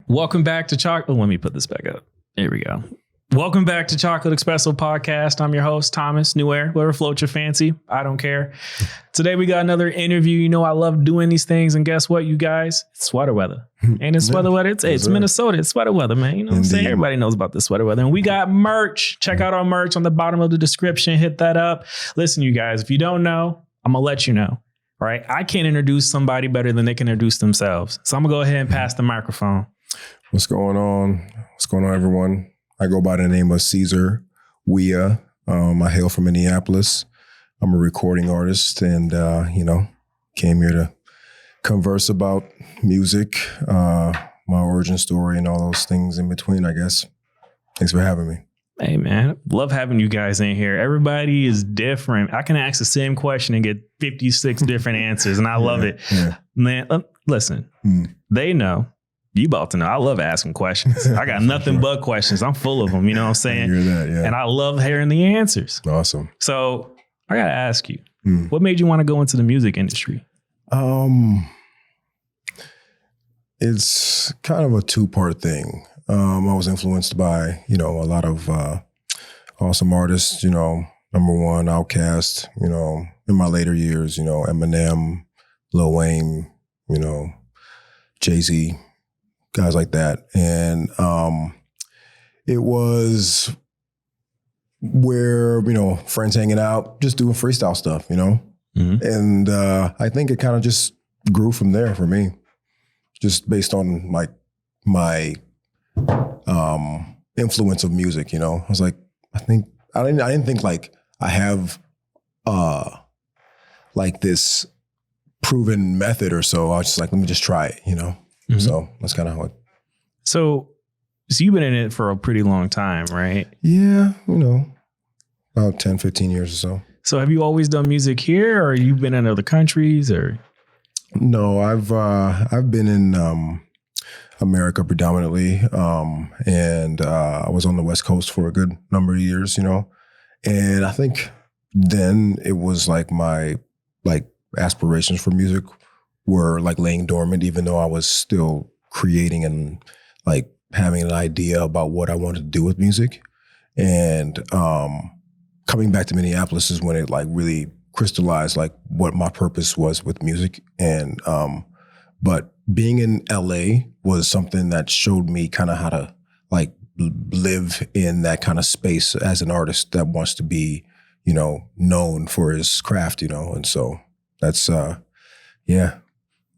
Welcome back to Chocolate. Let me put this back up. There we go. Welcome back to Chocolate Espresso Podcast. I'm your host, Thomas New Air. Whatever floats your fancy. I don't care. Today we got another interview. You know I love doing these things. And guess what, you guys? It's sweater weather. And it's sweater weather. It's Minnesota. It's sweater weather, man. You know what I'm saying? Everybody knows about the sweater weather. And we got merch. Check out our merch on the bottom of the description. Hit that up. Listen, you guys, if you don't know, I'm going to let you know. All right? I can't introduce somebody better than they can introduce themselves. So I'm going to go ahead and pass the microphone. What's going on? What's going on, everyone? I go by the name of Caesar Weah. I hail from Minneapolis. I'm a recording artist and, came here to converse about music, my origin story and all those things in between, I guess. Thanks for having me. Hey, man, love having you guys in here. Everybody is different. I can ask the same question and get 56 different answers, and I love it. Yeah. Man, listen, they know. You about to know. I love asking questions. I got nothing but questions. I'm full of them. You know what I'm saying? I hear that, yeah. And I love hearing the answers. Awesome. So I got to ask you, what made you want to go into the music industry? It's kind of a two-part thing. I was influenced by, a lot of awesome artists, number one, Outkast, in my later years, Eminem, Lil Wayne, Jay-Z, guys like that. And it was where, friends hanging out, just doing freestyle stuff, And I think it kind of just grew from there for me, just based on like my influence of music, I was like, I didn't think like I have like this proven method or so. I was just like, let me just try it, So that's kind of how it. So you've been in it for a pretty long time, right? Yeah, about 10, 15 years or so. So have you always done music here, or you've been in other countries, or? No, I've been in America predominantly, and I was on the West Coast for a good number of years, And I think then it was like my aspirations for music were like laying dormant, even though I was still creating and like having an idea about what I wanted to do with music. And coming back to Minneapolis is when it like really crystallized like what my purpose was with music. And but being in LA was something that showed me kind of how to like live in that kind of space as an artist that wants to be, known for his craft, and so that's yeah.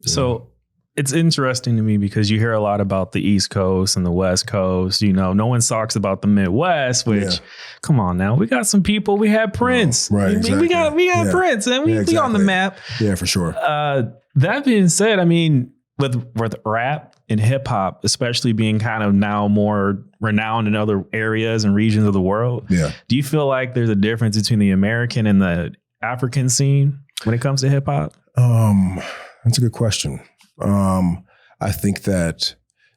So it's interesting to me because you hear a lot about the East Coast and the West Coast. No one talks about the Midwest, which, come on now, we got some people. We had Prince. Right, exactly. We got Prince, and we on the map. Yeah, for sure. That being said, I mean, with rap and hip hop, especially being kind of now more renowned in other areas and regions of the world, do you feel like there's a difference between the American and the African scene when it comes to hip hop? That's a good question. I think that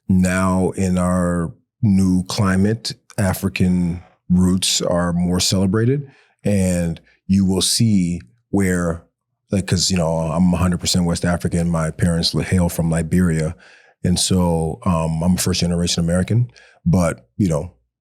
now in our new climate, African roots are more celebrated, and you will see where, like, because, I'm 100% West African. My parents hail from Liberia. And so I'm a first generation American, but,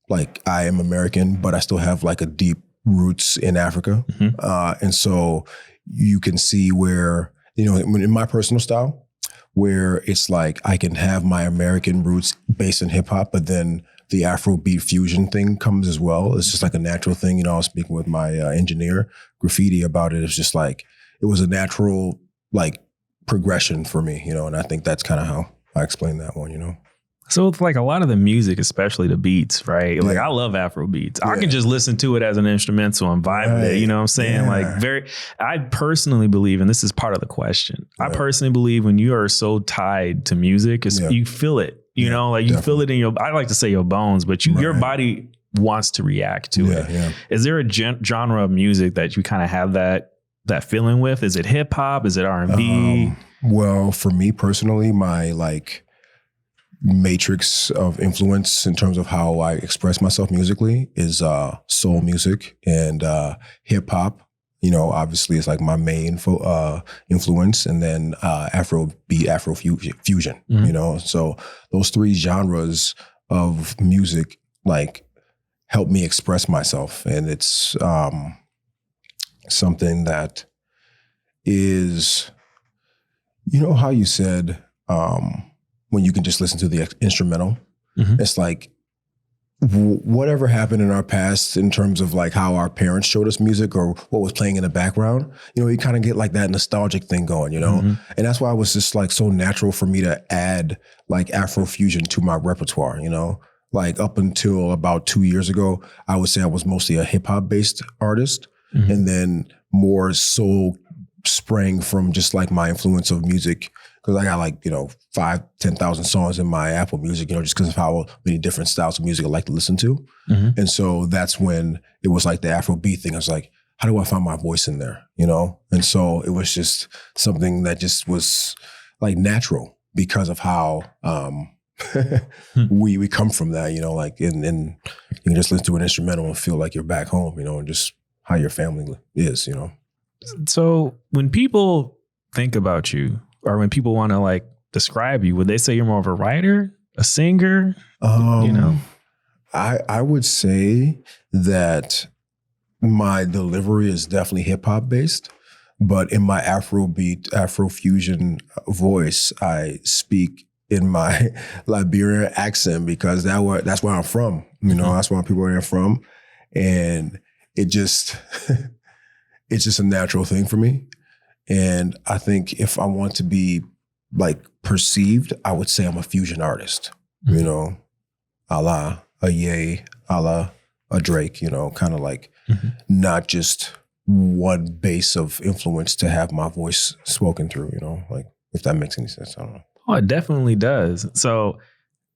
like I am American, but I still have like a deep roots in Africa. Mm-hmm. And so you can see where, in my personal style, where it's like I can have my American roots based in hip hop, but then the Afrobeat fusion thing comes as well. It's just like a natural thing. I was speaking with my engineer, Graffiti, about it. It's just like, it was a natural like progression for me, and I think that's kind of how I explain that one, So it's like a lot of the music, especially the beats, right? Yeah. Like I love Afro beats. Yeah. I can just listen to it as an instrumental and vibe with it. You know what I'm saying? Yeah. I personally believe, and this is part of the question. Yeah. I personally believe when you are so tied to music, you feel it, you feel it in I like to say your bones, but your body wants to react to it. Yeah. Is there a genre of music that you kind of have that feeling with? Is it hip hop? Is it R&B? Well, for me personally, my like matrix of influence in terms of how I express myself musically is soul music and hip hop Obviously it's like my main influence, and then Afrobeat, Afrofusion, So those three genres of music like help me express myself. And it's something that is, how you said, when you can just listen to the instrumental, it's like, whatever happened in our past in terms of like how our parents showed us music or what was playing in the background, you kind of get like that nostalgic thing going, And that's why it was just like so natural for me to add like Afrofusion to my repertoire, Like up until about 2 years ago, I would say I was mostly a hip hop based artist, and then more soul sprang from just like my influence of music. Because I got like, 5,000-10,000 songs in my Apple Music, just because of how many different styles of music I like to listen to. And so that's when it was like the Afrobeat thing. I was like, how do I find my voice in there, And so it was just something that just was like natural because of how we come from that, like, and you can just listen to an instrumental and feel like you're back home, and just how your family is, So when people think about you, or when people want to like describe you, would they say you're more of a writer, a singer? I would say that my delivery is definitely hip hop based, but in my Afrobeat, Afrofusion voice, I speak in my Liberian accent because that's where I'm from. That's where people are from, and it's just a natural thing for me. And I think if I want to be like perceived, I would say I'm a fusion artist, a la a Ye, a la a Drake, kind of like not just one base of influence to have my voice spoken through, like if that makes any sense. I don't know. Oh, it definitely does. So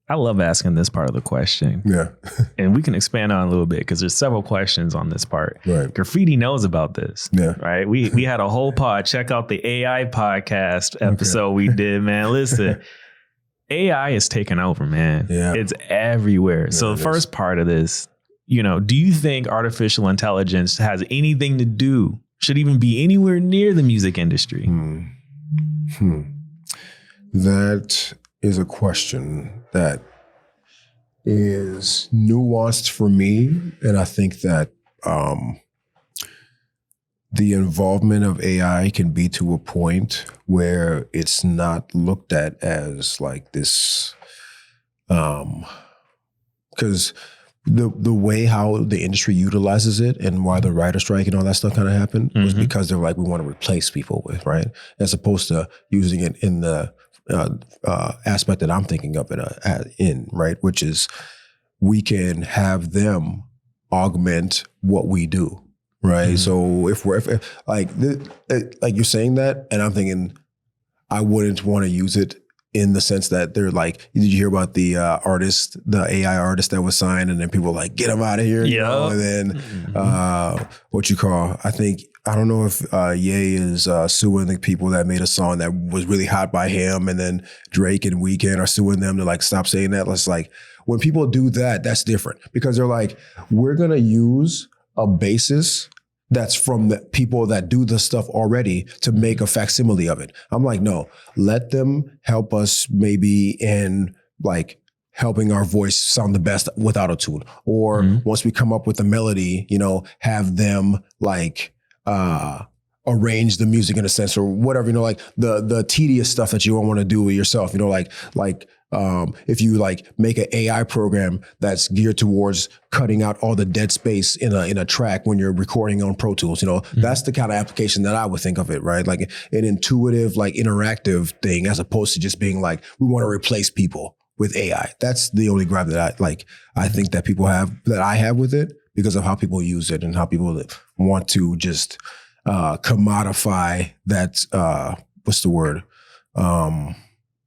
I love asking this part of the question. Yeah. And we can expand on it a little bit because there's several questions on this part. Right. Graffiti knows about this. Yeah. Right. We had a whole pod. Check out the AI podcast episode we did, man. Listen, AI is taking over, man. Yeah. It's everywhere. Yeah, so the first part of this, do you think artificial intelligence has anything to do, should even be anywhere near the music industry? That is a question that is nuanced for me. And I think that the involvement of AI can be to a point where it's not looked at as like this, because the way how the industry utilizes it and why the writer strike and all that stuff kind of happened was because they're like, we want to replace people with, right? As opposed to using it in the aspect that I'm thinking of it in, right? Which is we can have them augment what we do, right? So if like you're saying that, and I'm thinking I wouldn't want to use it in the sense that they're like, did you hear about the the AI artist that was signed, and then people were like, get him out of here, and then I don't know if Ye is suing the people that made a song that was really hot by him, and then Drake and Weeknd are suing them to like stop saying that. It's like when people do that, that's different because they're like, we're gonna use a basis that's from the people that do the stuff already to make a facsimile of it. I'm like, no, let them help us maybe in like helping our voice sound the best with auto-tune. Or once we come up with a melody, have them like arrange the music in a sense or whatever, like the tedious stuff that you don't want to do with yourself, if you like make an AI program that's geared towards cutting out all the dead space in a track when you're recording on Pro Tools, that's the kind of application that I would think of it, right? Like an intuitive, like interactive thing, as opposed to just being like, we want to replace people with AI. That's the only gripe that I think that I have with it because of how people use it and how people want to just commodify that, what's the word?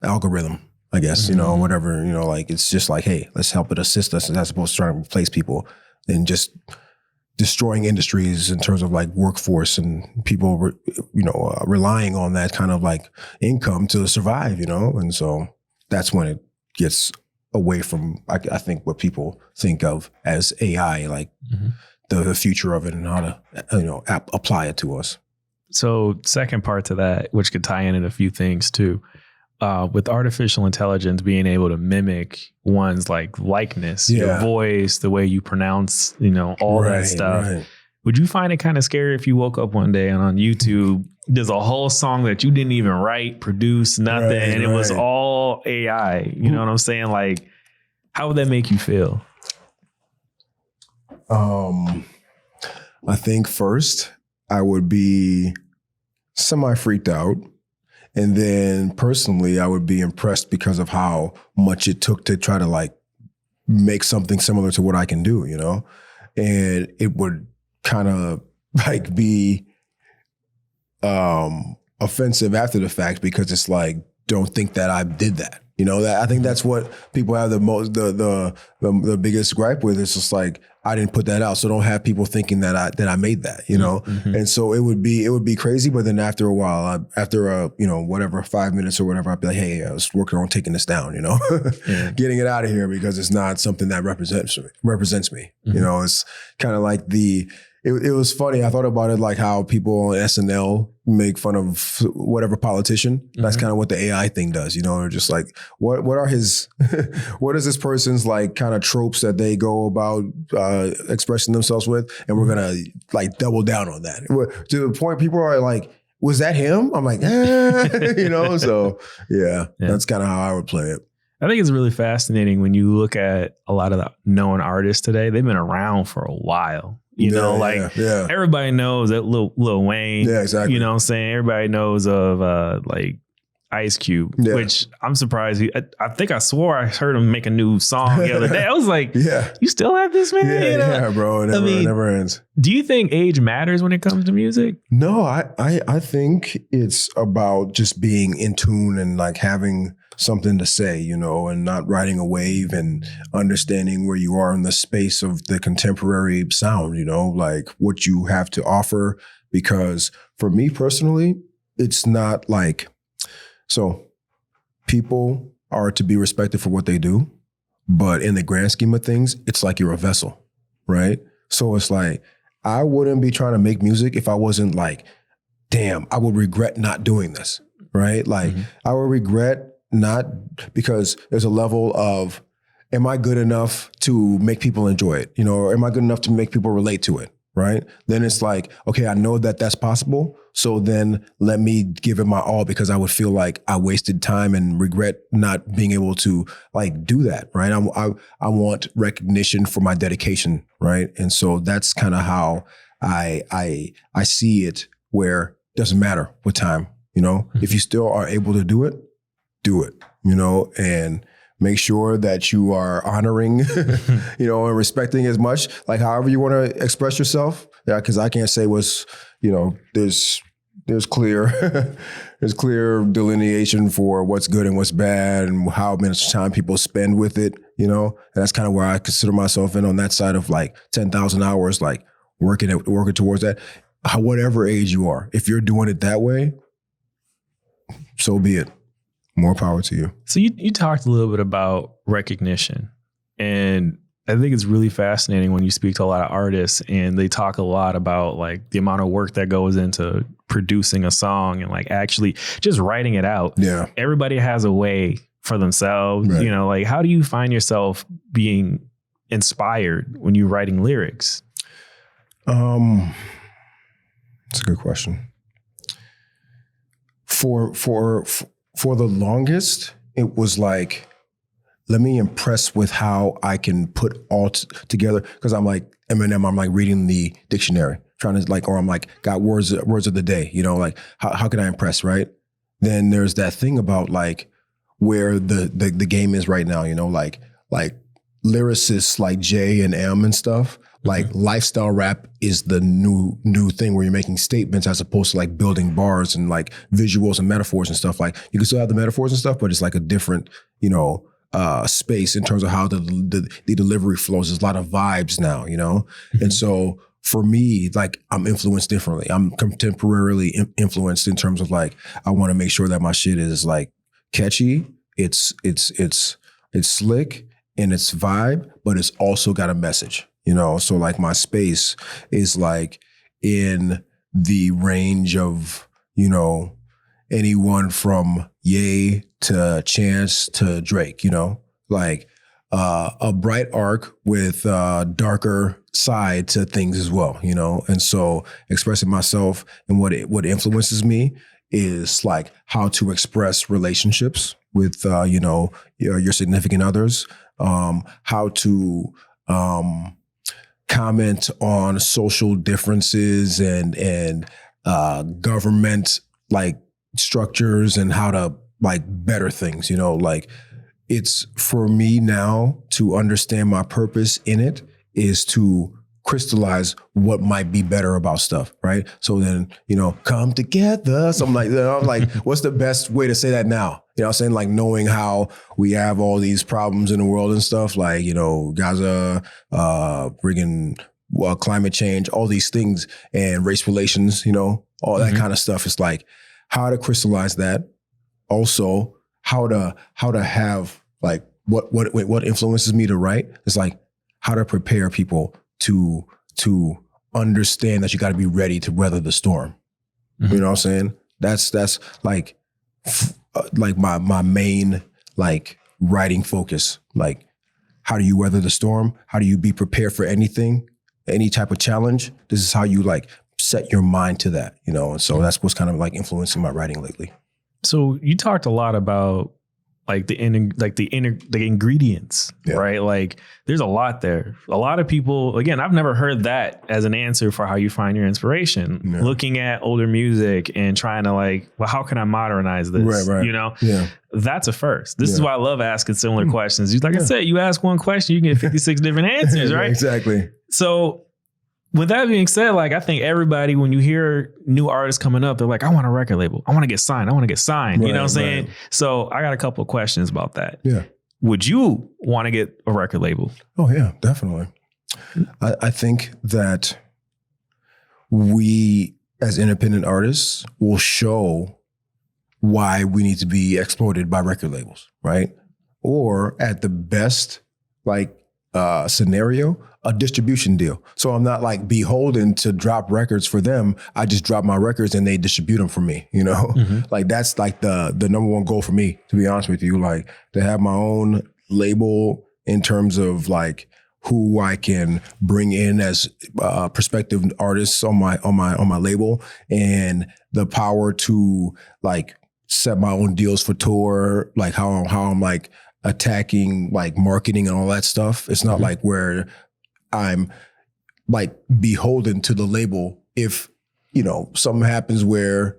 Algorithm, I guess, whatever, like it's just like, hey, let's help it assist us as opposed to trying to replace people and just destroying industries in terms of like workforce and people, relying on that kind of like income to survive, and so that's when it gets away from, I think, what people think of as AI, like the future of it and how to apply it to us. So second part to that, which could tie in a few things too, with artificial intelligence being able to mimic one's likeness, your voice, the way you pronounce, all that stuff. Right. Would you find it kind of scary if you woke up one day and on YouTube, there's a whole song that you didn't even write, produce, nothing, and it was all AI? You know what I'm saying? Like, how would that make you feel? I think first I would be semi freaked out. And then personally, I would be impressed because of how much it took to try to make something similar to what I can do, and it would kind of be offensive after the fact, because it's don't think that I did that. That I think that's what people have the biggest gripe with. It's just I didn't put that out, so don't have people thinking that I made that. Mm-hmm. And so it would be crazy. But then after a while, after whatever 5 minutes or whatever, I'd be like, hey, I was working on taking this down. Getting it out of here, because it's not something that represents me. Mm-hmm. It's kind of like It was funny. I thought about it how people on SNL make fun of whatever politician. Mm-hmm. That's kind of what the AI thing does. They're just what are his, what is this person's kind of tropes that they go about expressing themselves with, and we're gonna double down on that to the point people are was that him? I'm So yeah, that's kind of how I would play it. I think it's really fascinating when you look at a lot of the known artists today. They've been around for a while. Everybody knows that Lil Wayne. Yeah, exactly. You know what I'm saying? Everybody knows of Ice Cube, which I'm surprised. I think I swore I heard him make a new song the other day. I was like, you still have this, man? Yeah, bro. It never ends. Do you think age matters when it comes to music? No, I think it's about just being in tune and having something to say, and not riding a wave, and understanding where you are in the space of the contemporary sound, what you have to offer. Because for me personally, it's not so people are to be respected for what they do, but in the grand scheme of things, it's you're a vessel, right? So it's I wouldn't be trying to make music if I wasn't damn, I would regret not doing this, right? I would regret not, because there's a level of, am I good enough to make people enjoy it? Or am I good enough to make people relate to it? Right? Then it's okay, I know that that's possible. So then let me give it my all, because I would feel I wasted time and regret not being able to do that. Right? I want recognition for my dedication. Right? And so that's kind of how I see it, where it doesn't matter what time, mm-hmm. If you still are able to do it, and make sure that you are honoring, and respecting as much, however you want to express yourself. Yeah, because I can't say what's, there's clear there's clear delineation for what's good and what's bad, and how much time people spend with it. And that's kind of where I consider myself in on that side of 10,000 hours, working towards that. Whatever age you are, if you're doing it that way, so be it. More power to you. So you talked a little bit about recognition, and I think it's really fascinating when you speak to a lot of artists, and they talk a lot about the amount of work that goes into producing a song and actually just writing it out. Yeah. Everybody has a way for themselves, right. How do you find yourself being inspired when you're writing lyrics? That's a good question. For the longest, it was let me impress with how I can put all together. Because I'm Eminem, I'm reading the dictionary, trying to or I'm got words of the day, how can I impress, right? Then there's that thing about where the game is right now, lyricists like J and M and stuff. Lifestyle rap is the new thing, where you're making statements as opposed to building bars and visuals and metaphors and stuff. You can still have the metaphors and stuff, but it's a different, space in terms of how the delivery flows. There's a lot of vibes now, Mm-hmm. And so for me, I'm influenced differently. I'm contemporarily influenced in terms of I want to make sure that my shit is catchy. It's slick and it's vibe, but it's also got a message. you know? So like my space is like in the range of, you know, anyone from Ye to Chance to Drake, you know, like a bright arc with darker side to things as well, you know? And so expressing myself and what influences me is like how to express relationships with, you know, your significant others, how to comment on social differences and government like structures and how to like better things, you know, like it's for me now to understand my purpose in it is to crystallize what might be better about stuff, right? So then, you know, come together. So I'm like, what's the best way to say that now? You know what I'm saying? Like knowing how we have all these problems in the world and stuff like, you know, Gaza, bringing climate change, all these things and race relations, you know, all that kind of stuff. It's like how to crystallize that. Also, how to have like what influences me to write. It's like how to prepare people to understand that you got to be ready to weather the storm. You know what I'm saying? That's like my main like writing focus. Like how do you weather the storm? How do you be prepared for anything, any type of challenge? This is how you like set your mind to that, you know? And so that's what's kind of like influencing my writing lately. So you talked a lot about like the ingredients, right? Like there's a lot there. A lot of people, again, I've never heard that as an answer for how you find your inspiration. Yeah. Looking at older music and trying to like, well, how can I modernize this? Right. You know, that's a first. This is why I love asking similar questions. Like I said, you ask one question, you get 56 different answers, right? Exactly. So with that being said, like I think everybody, when you hear new artists coming up, they're like, I want a record label. I want to get signed. You know what I'm saying? Right. So I got a couple of questions about that. Yeah. Would you want to get a record label? Oh yeah, definitely. I think that we as independent artists will show why we need to be exploited by record labels, right? Or at the best, like scenario, a distribution deal. So I'm not like beholden to drop records for them. I just drop my records and they distribute them for me, you know? Like that's like the number one goal for me, to be honest with you, like to have my own label in terms of like who I can bring in as prospective artists on my label and the power to like set my own deals for tour, like how I'm like attacking like marketing and all that stuff. It's not like where I'm like beholden to the label if, you know, something happens where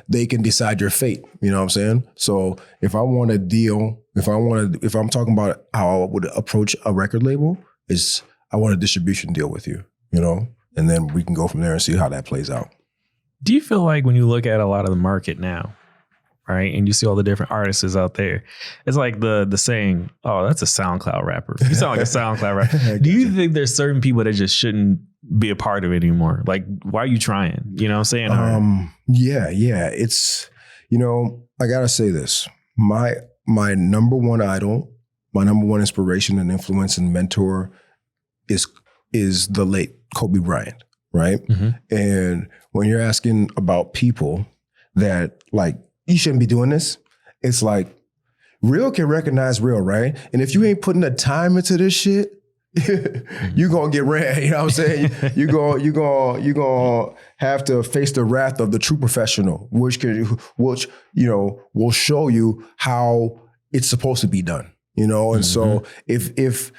they can decide your fate. You know what I'm saying? So if I want a deal, if I'm talking about how I would approach a record label is I want a distribution deal with you, you know, and then we can go from there and see how that plays out. Do you feel like when you look at a lot of the market now, right, and you see all the different artists out there, it's like the saying, oh, that's a SoundCloud rapper. You sound like a SoundCloud rapper. Do you think there's certain people that just shouldn't be a part of it anymore? Like, why are you trying? You know what I'm saying? Yeah. It's, you know, I gotta say this. My number one idol, my number one inspiration and influence and mentor is the late Kobe Bryant, right? And when you're asking about people that like, you shouldn't be doing this, it's like real can recognize real, right? And if you ain't putting the time into this shit, you're gonna get ran. You know what I'm saying? You're gonna have to face the wrath of the true professional, which you know will show you how it's supposed to be done. You know, and so if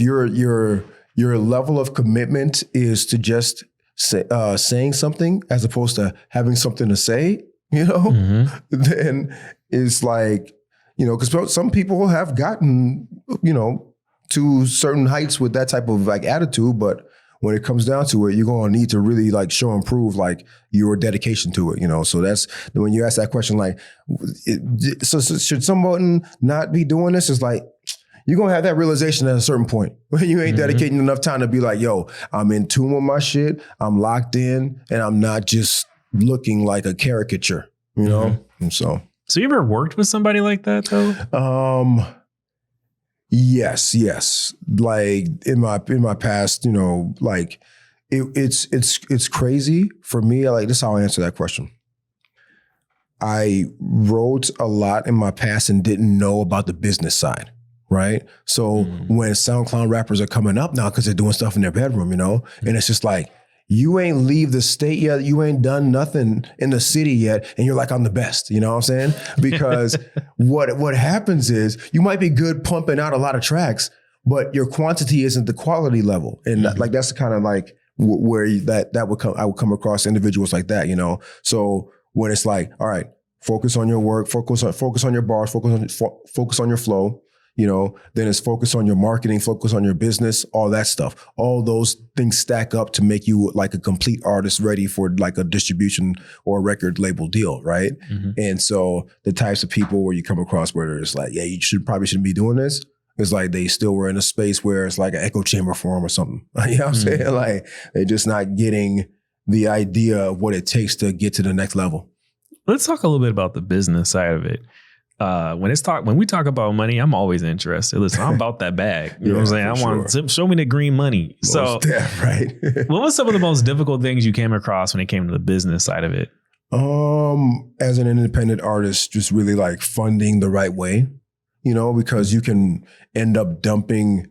your level of commitment is to just saying something as opposed to having something to say, you know, then it's like, you know, because some people have gotten, you know, to certain heights with that type of like attitude, but when it comes down to it, you're going to need to really like show and prove like your dedication to it, you know? So that's when you ask that question, like, so should someone not be doing this? It's like, you're going to have that realization at a certain point when you ain't dedicating enough time to be like, yo, I'm in tune with my shit. I'm locked in and I'm not just looking like a caricature, you know? And so you ever worked with somebody like that though? Yes. Like in my past, like it's crazy for me. Like this is how I answer that question. I wrote a lot in my past and didn't know about the business side, right? So when SoundCloud rappers are coming up now because they're doing stuff in their bedroom, and it's just like, you ain't leave the state yet. You ain't done nothing in the city yet. And you're like, I'm the best. You know what I'm saying? Because what happens is you might be good pumping out a lot of tracks, but your quantity isn't the quality level. And like, that's kind of like where that would come, I would come across individuals like that, So when it's like, all right, focus on your work, focus on your bars, focus on your flow. Then it's focus on your marketing, focus on your business, all that stuff. All those things stack up to make you like a complete artist ready for like a distribution or a record label deal, right? And so the types of people where you come across where it's like, yeah, you probably shouldn't be doing this. It's like they still were in a space where it's like an echo chamber for them or something. You know what I'm saying? Like they're just not getting the idea of what it takes to get to the next level. Let's talk a little bit about the business side of it. When we talk about money, I'm always interested. Listen, I'm about that bag. You know what I'm saying? I want to show me the green money. So, right. What was some of the most difficult things you came across when it came to the business side of it? As an independent artist, just really like funding the right way, because you can end up dumping,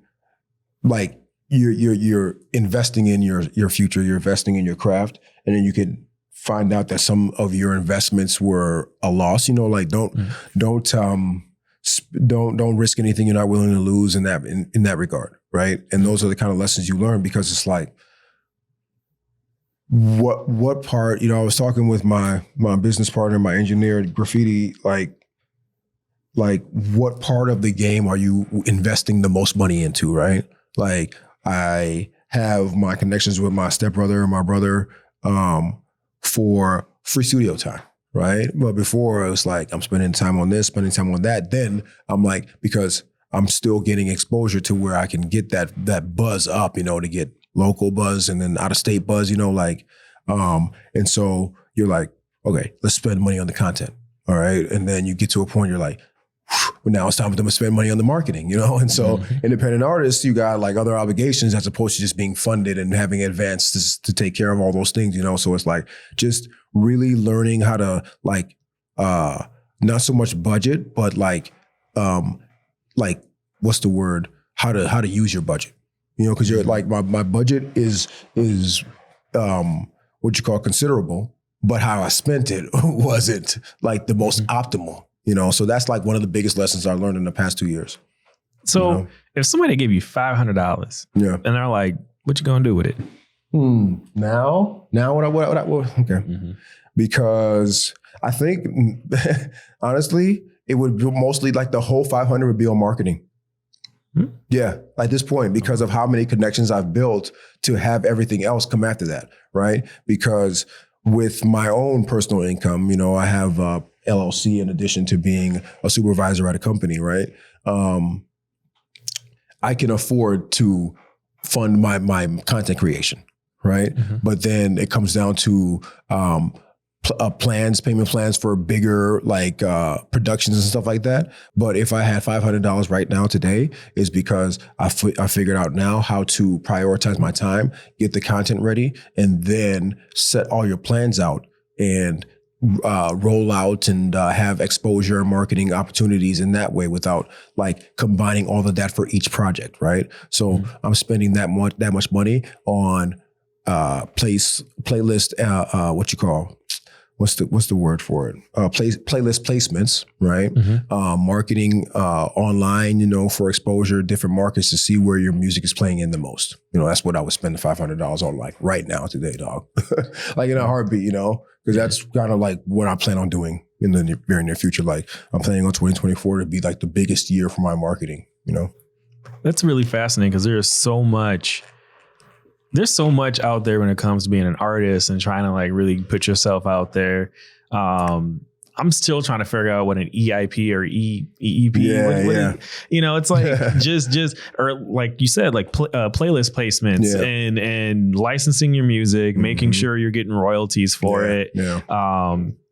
like you're investing in your future, you're investing in your craft, and then you could find out that some of your investments were a loss. Like don't risk anything you're not willing to lose in that regard, right? And those are the kind of lessons you learn, because it's like, what part, I was talking with my business partner, my engineer at Graffiti, like what part of the game are you investing the most money into, right? Like I have my connections with my stepbrother and my brother, for free studio time, right? But before it was like, I'm spending time on this, spending time on that. Then I'm like, because I'm still getting exposure to where I can get that buzz up, to get local buzz and then out of state buzz, and so you're like, okay, let's spend money on the content. All right. And then you get to a point you're like, well, now it's time for them to spend money on the marketing, And so independent artists, you got like other obligations as opposed to just being funded and having advances to take care of all those things, So it's like just really learning how to like, not so much budget, but like what's the word? How to use your budget, because you're like, my budget is what you call considerable, but how I spent it wasn't like the most optimal. So that's like one of the biggest lessons I learned in the past 2 years. So if somebody gave you $500, and they're like, what you gonna do with it? Now what okay. Because I think, honestly, it would be mostly like the whole 500 would be on marketing. Yeah, at this point, because of how many connections I've built to have everything else come after that, right? Because with my own personal income, I have LLC in addition to being a supervisor at a company, right? I can afford to fund my content creation, right? But then it comes down to payment plans for bigger like productions and stuff like that. But if I had $500 right now today, is because I figured out now how to prioritize my time, get the content ready, and then set all your plans out and roll out and have exposure and marketing opportunities in that way without like combining all of that for each project, right? So I'm spending that much money on playlist, what's the word for it? Playlist placements, right? Marketing online, for exposure, different markets to see where your music is playing in the most. That's what I would spend the $500 on like right now today, dog. Like in a heartbeat, because that's kind of like what I plan on doing in the very near future. Like I'm planning on 2024 to be like the biggest year for my marketing, That's really fascinating because there's so much out there when it comes to being an artist and trying to like really put yourself out there. I'm still trying to figure out what an EIP or EEP. It's like just or like you said, like playlist placements and licensing your music, making sure you're getting royalties for it.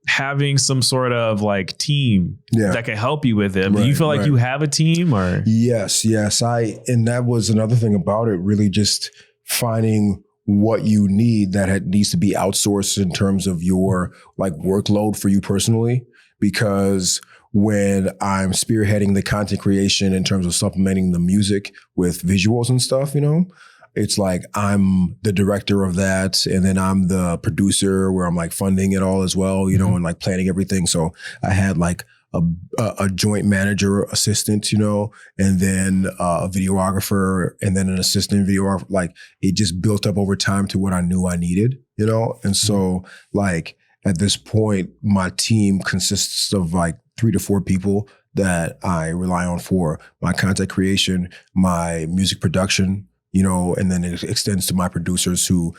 having some sort of like team that can help you with it. Do you feel like you have a team or? Yes. And that was another thing about it, really just finding what you need that needs to be outsourced in terms of your like workload for you personally. Because when I'm spearheading the content creation in terms of supplementing the music with visuals and stuff, you know, it's like I'm the director of that, and then I'm the producer where I'm like funding it all as well, you know, and like planning everything. So I had like a joint manager assistant, you know, and then a videographer, and then an assistant videographer. Like it just built up over time to what I knew I needed, you know, and so like at this point, my team consists of like 3 to 4 people that I rely on for my content creation, my music production, you know, and then it extends to my producers who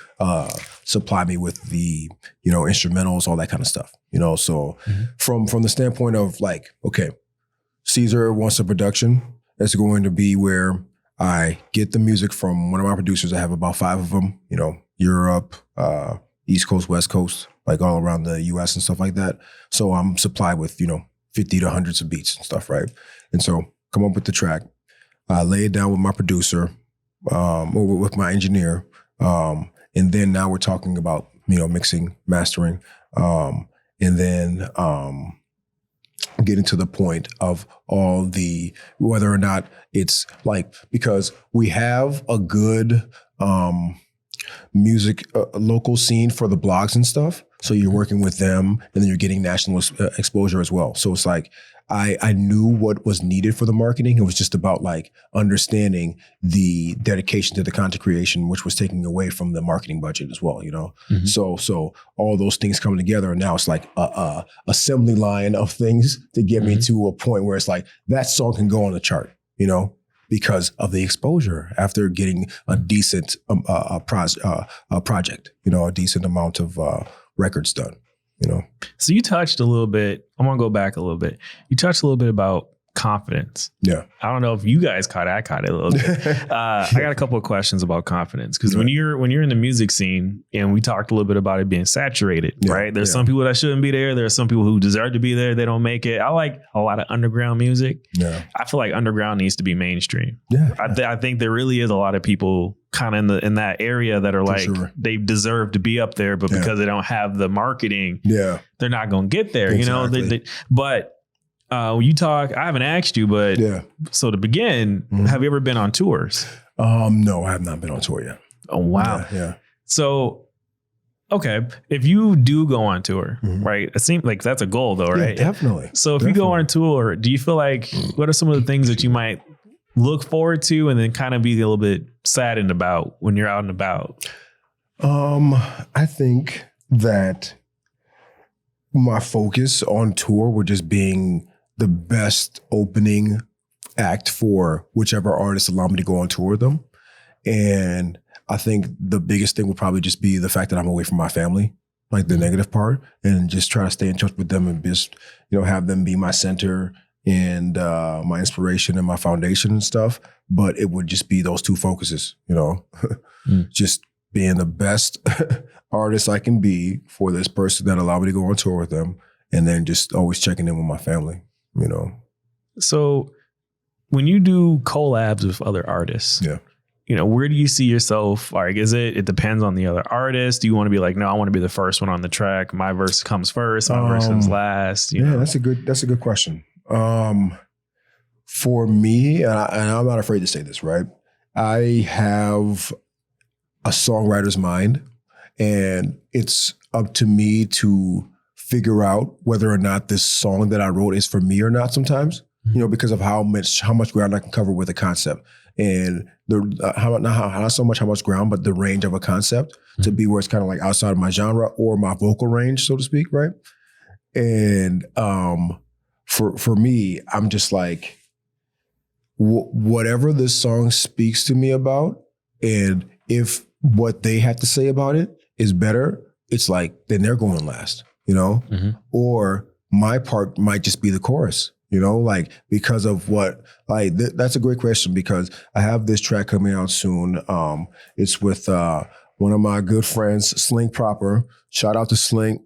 supply me with the, you know, instrumentals, all that kind of stuff, you know. So from the standpoint of like, okay, Caesar wants a production, that's going to be where I get the music from one of my producers. I have about 5 of them, you know, Europe, East Coast, West Coast, like all around the US and stuff like that. So I'm supplied with, you know, 50 to hundreds of beats and stuff, right? And so come up with the track, lay it down with my producer, or with my engineer. And then now we're talking about, you know, mixing, mastering, and then getting to the point of all the, whether or not it's like, because we have a good music local scene for the blogs and stuff. So you're working with them and then you're getting national exposure as well. So it's like, I knew what was needed for the marketing. It was just about like understanding the dedication to the content creation, which was taking away from the marketing budget as well, you know? So all those things coming together, and now it's like a assembly line of things to get me to a point where it's like, that song can go on the chart, you know? Because of the exposure after getting a decent project, you know, a decent amount of records done, you know. So you touched a little bit, I'm going to go back a little bit. You touched a little bit about confidence. Yeah. I don't know if you guys caught it. I caught it a little bit. I got a couple of questions about confidence because when you're in the music scene, and we talked a little bit about it being saturated, right? There's some people that shouldn't be there. There are some people who deserve to be there. They don't make it. I like a lot of underground music. Yeah. I feel like underground needs to be mainstream. Yeah. I think there really is a lot of people kind of in that area that are like, they deserve to be up there, but because they don't have the marketing, they're not going to get there, exactly. you know, but when you talk, I haven't asked you, but so to begin, have you ever been on tours? No, I have not been on tour yet. Oh, wow. Yeah. So, okay. If you do go on tour, right? It seems like that's a goal though, right? Yeah, definitely. So if you go on tour, do you feel like, what are some of the things that you might look forward to and then kind of be a little bit saddened about when you're out and about? I think that my focus on tour would just being the best opening act for whichever artist allow me to go on tour with them. And I think the biggest thing would probably just be the fact that I'm away from my family, like the negative part, and just try to stay in touch with them and just, you know, have them be my center and my inspiration and my foundation and stuff. But it would just be those 2 focuses, you know, just being the best artist I can be for this person that allowed me to go on tour with them. And then just always checking in with my family, you know. So when you do collabs with other artists, you know, where do you see yourself? Like, it depends on the other artist. Do you want to be like, no, I want to be the first one on the track. My verse comes first. My verse comes last. You know? That's a good question. For me, and I'm not afraid to say this, right? I have a songwriter's mind, and it's up to me to figure out whether or not this song that I wrote is for me or not sometimes, you know, because of how much ground I can cover with a concept, and not so much how much ground, but the range of a concept to be where it's kind of like outside of my genre or my vocal range, so to speak, right? And for me, I'm just like, whatever this song speaks to me about, and if what they have to say about it is better, it's like, then they're going last, you know? Or my part might just be the chorus, you know? Like, because of what, like, that's a great question, because I have this track coming out soon. It's with one of my good friends, Slink Proper. Shout out to Slink.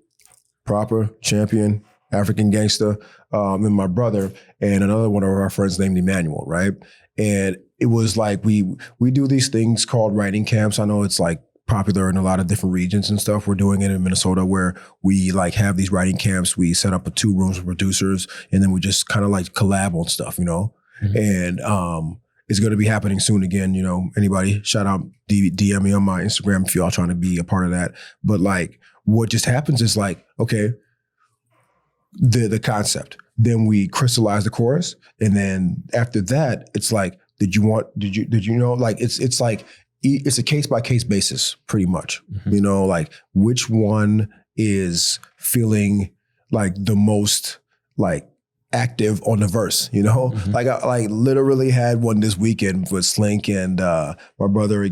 Proper, Champion, African Gangsta, and my brother, and another one of our friends named Emmanuel, right? And it was like we do these things called writing camps. I know it's like popular in a lot of different regions and stuff. We're doing it in Minnesota where we like have these writing camps. We set up 2 rooms with producers, and then we just kind of like collab on stuff, you know? Mm-hmm. And it's going to be happening soon again. You know, anybody, shout out, DM me on my Instagram if y'all trying to be a part of that. But like, what just happens is like, okay, the concept. Then we crystallize the chorus, and then after that, it's like, did you know? Like it's like it's a case by case basis, pretty much. Mm-hmm. You know, like which one is feeling like the most like active on the verse, you know? Mm-hmm. Like I literally had one this weekend with Slink and my brother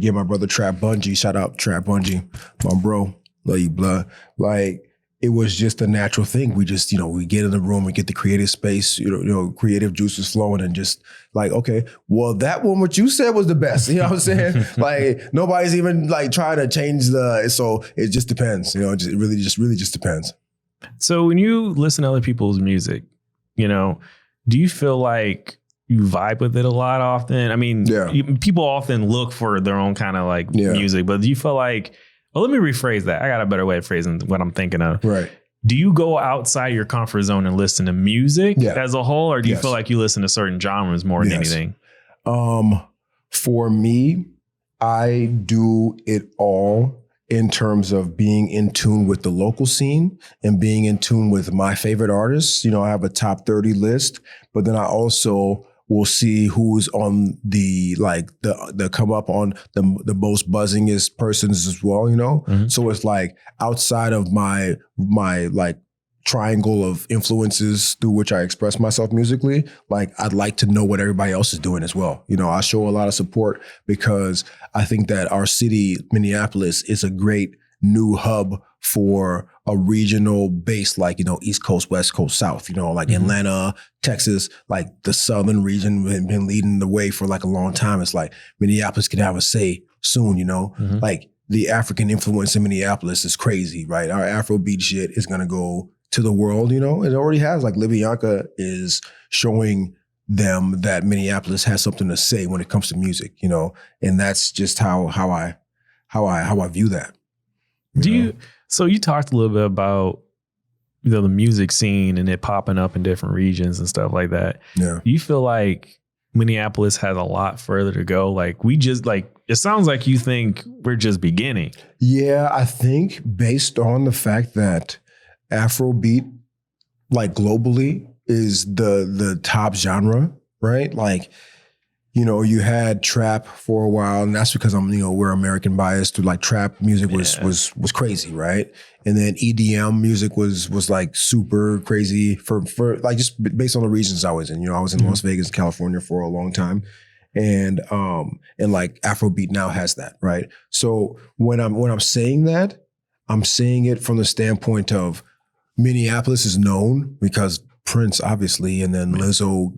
Trap Bungie. Shout out Trap Bungie, my bro. Love you, blood. Like it was just a natural thing. We just, you know, we get in the room, we get the creative space, you know, creative juices flowing, and just like, okay, well, that one, what you said was the best. You know what I'm saying? Like nobody's even like trying to change so it just depends. You know, it really just depends. So when you listen to other people's music, you know, do you feel like you vibe with it a lot often? I mean, people often look for their own kind of like music, but do you feel like, well, let me rephrase that. I got a better way of phrasing what I'm thinking of. Right. Do you go outside your comfort zone and listen to music as a whole, or do you feel like you listen to certain genres more than anything? For me, I do it all in terms of being in tune with the local scene and being in tune with my favorite artists. You know, I have a top 30 list, but then I also will see who's on the come up on the most buzzingest persons as well, you know? Mm-hmm. So it's like outside of my like triangle of influences through which I express myself musically, like I'd like to know what everybody else is doing as well. You know, I show a lot of support because I think that our city, Minneapolis, is a great new hub for a regional base, like, you know, East Coast, West Coast, South, you know, like Atlanta, Texas, like the Southern region have been leading the way for like a long time. It's like Minneapolis can have a say soon, you know, like the African influence in Minneapolis is crazy, right? Our Afrobeat shit is going to go to the world, you know, it already has. Like Libianca is showing them that Minneapolis has something to say when it comes to music, you know, and that's just how I view that. So you talked a little bit about, you know, the music scene and it popping up in different regions and stuff like that. Yeah. Do you feel like Minneapolis has a lot further to go? Like it sounds like you think we're just beginning. Yeah, I think based on the fact that Afrobeat, like globally, is the top genre, right? Like, you know, you had trap for a while, and that's because we're American biased. Like trap music was crazy, right? And then EDM music was like super crazy for like just based on the regions I was in. You know, I was in Las Vegas, California for a long time, and like Afrobeat now has that, right? So when I'm saying that, I'm saying it from the standpoint of Minneapolis is known because Prince, obviously, and then Lizzo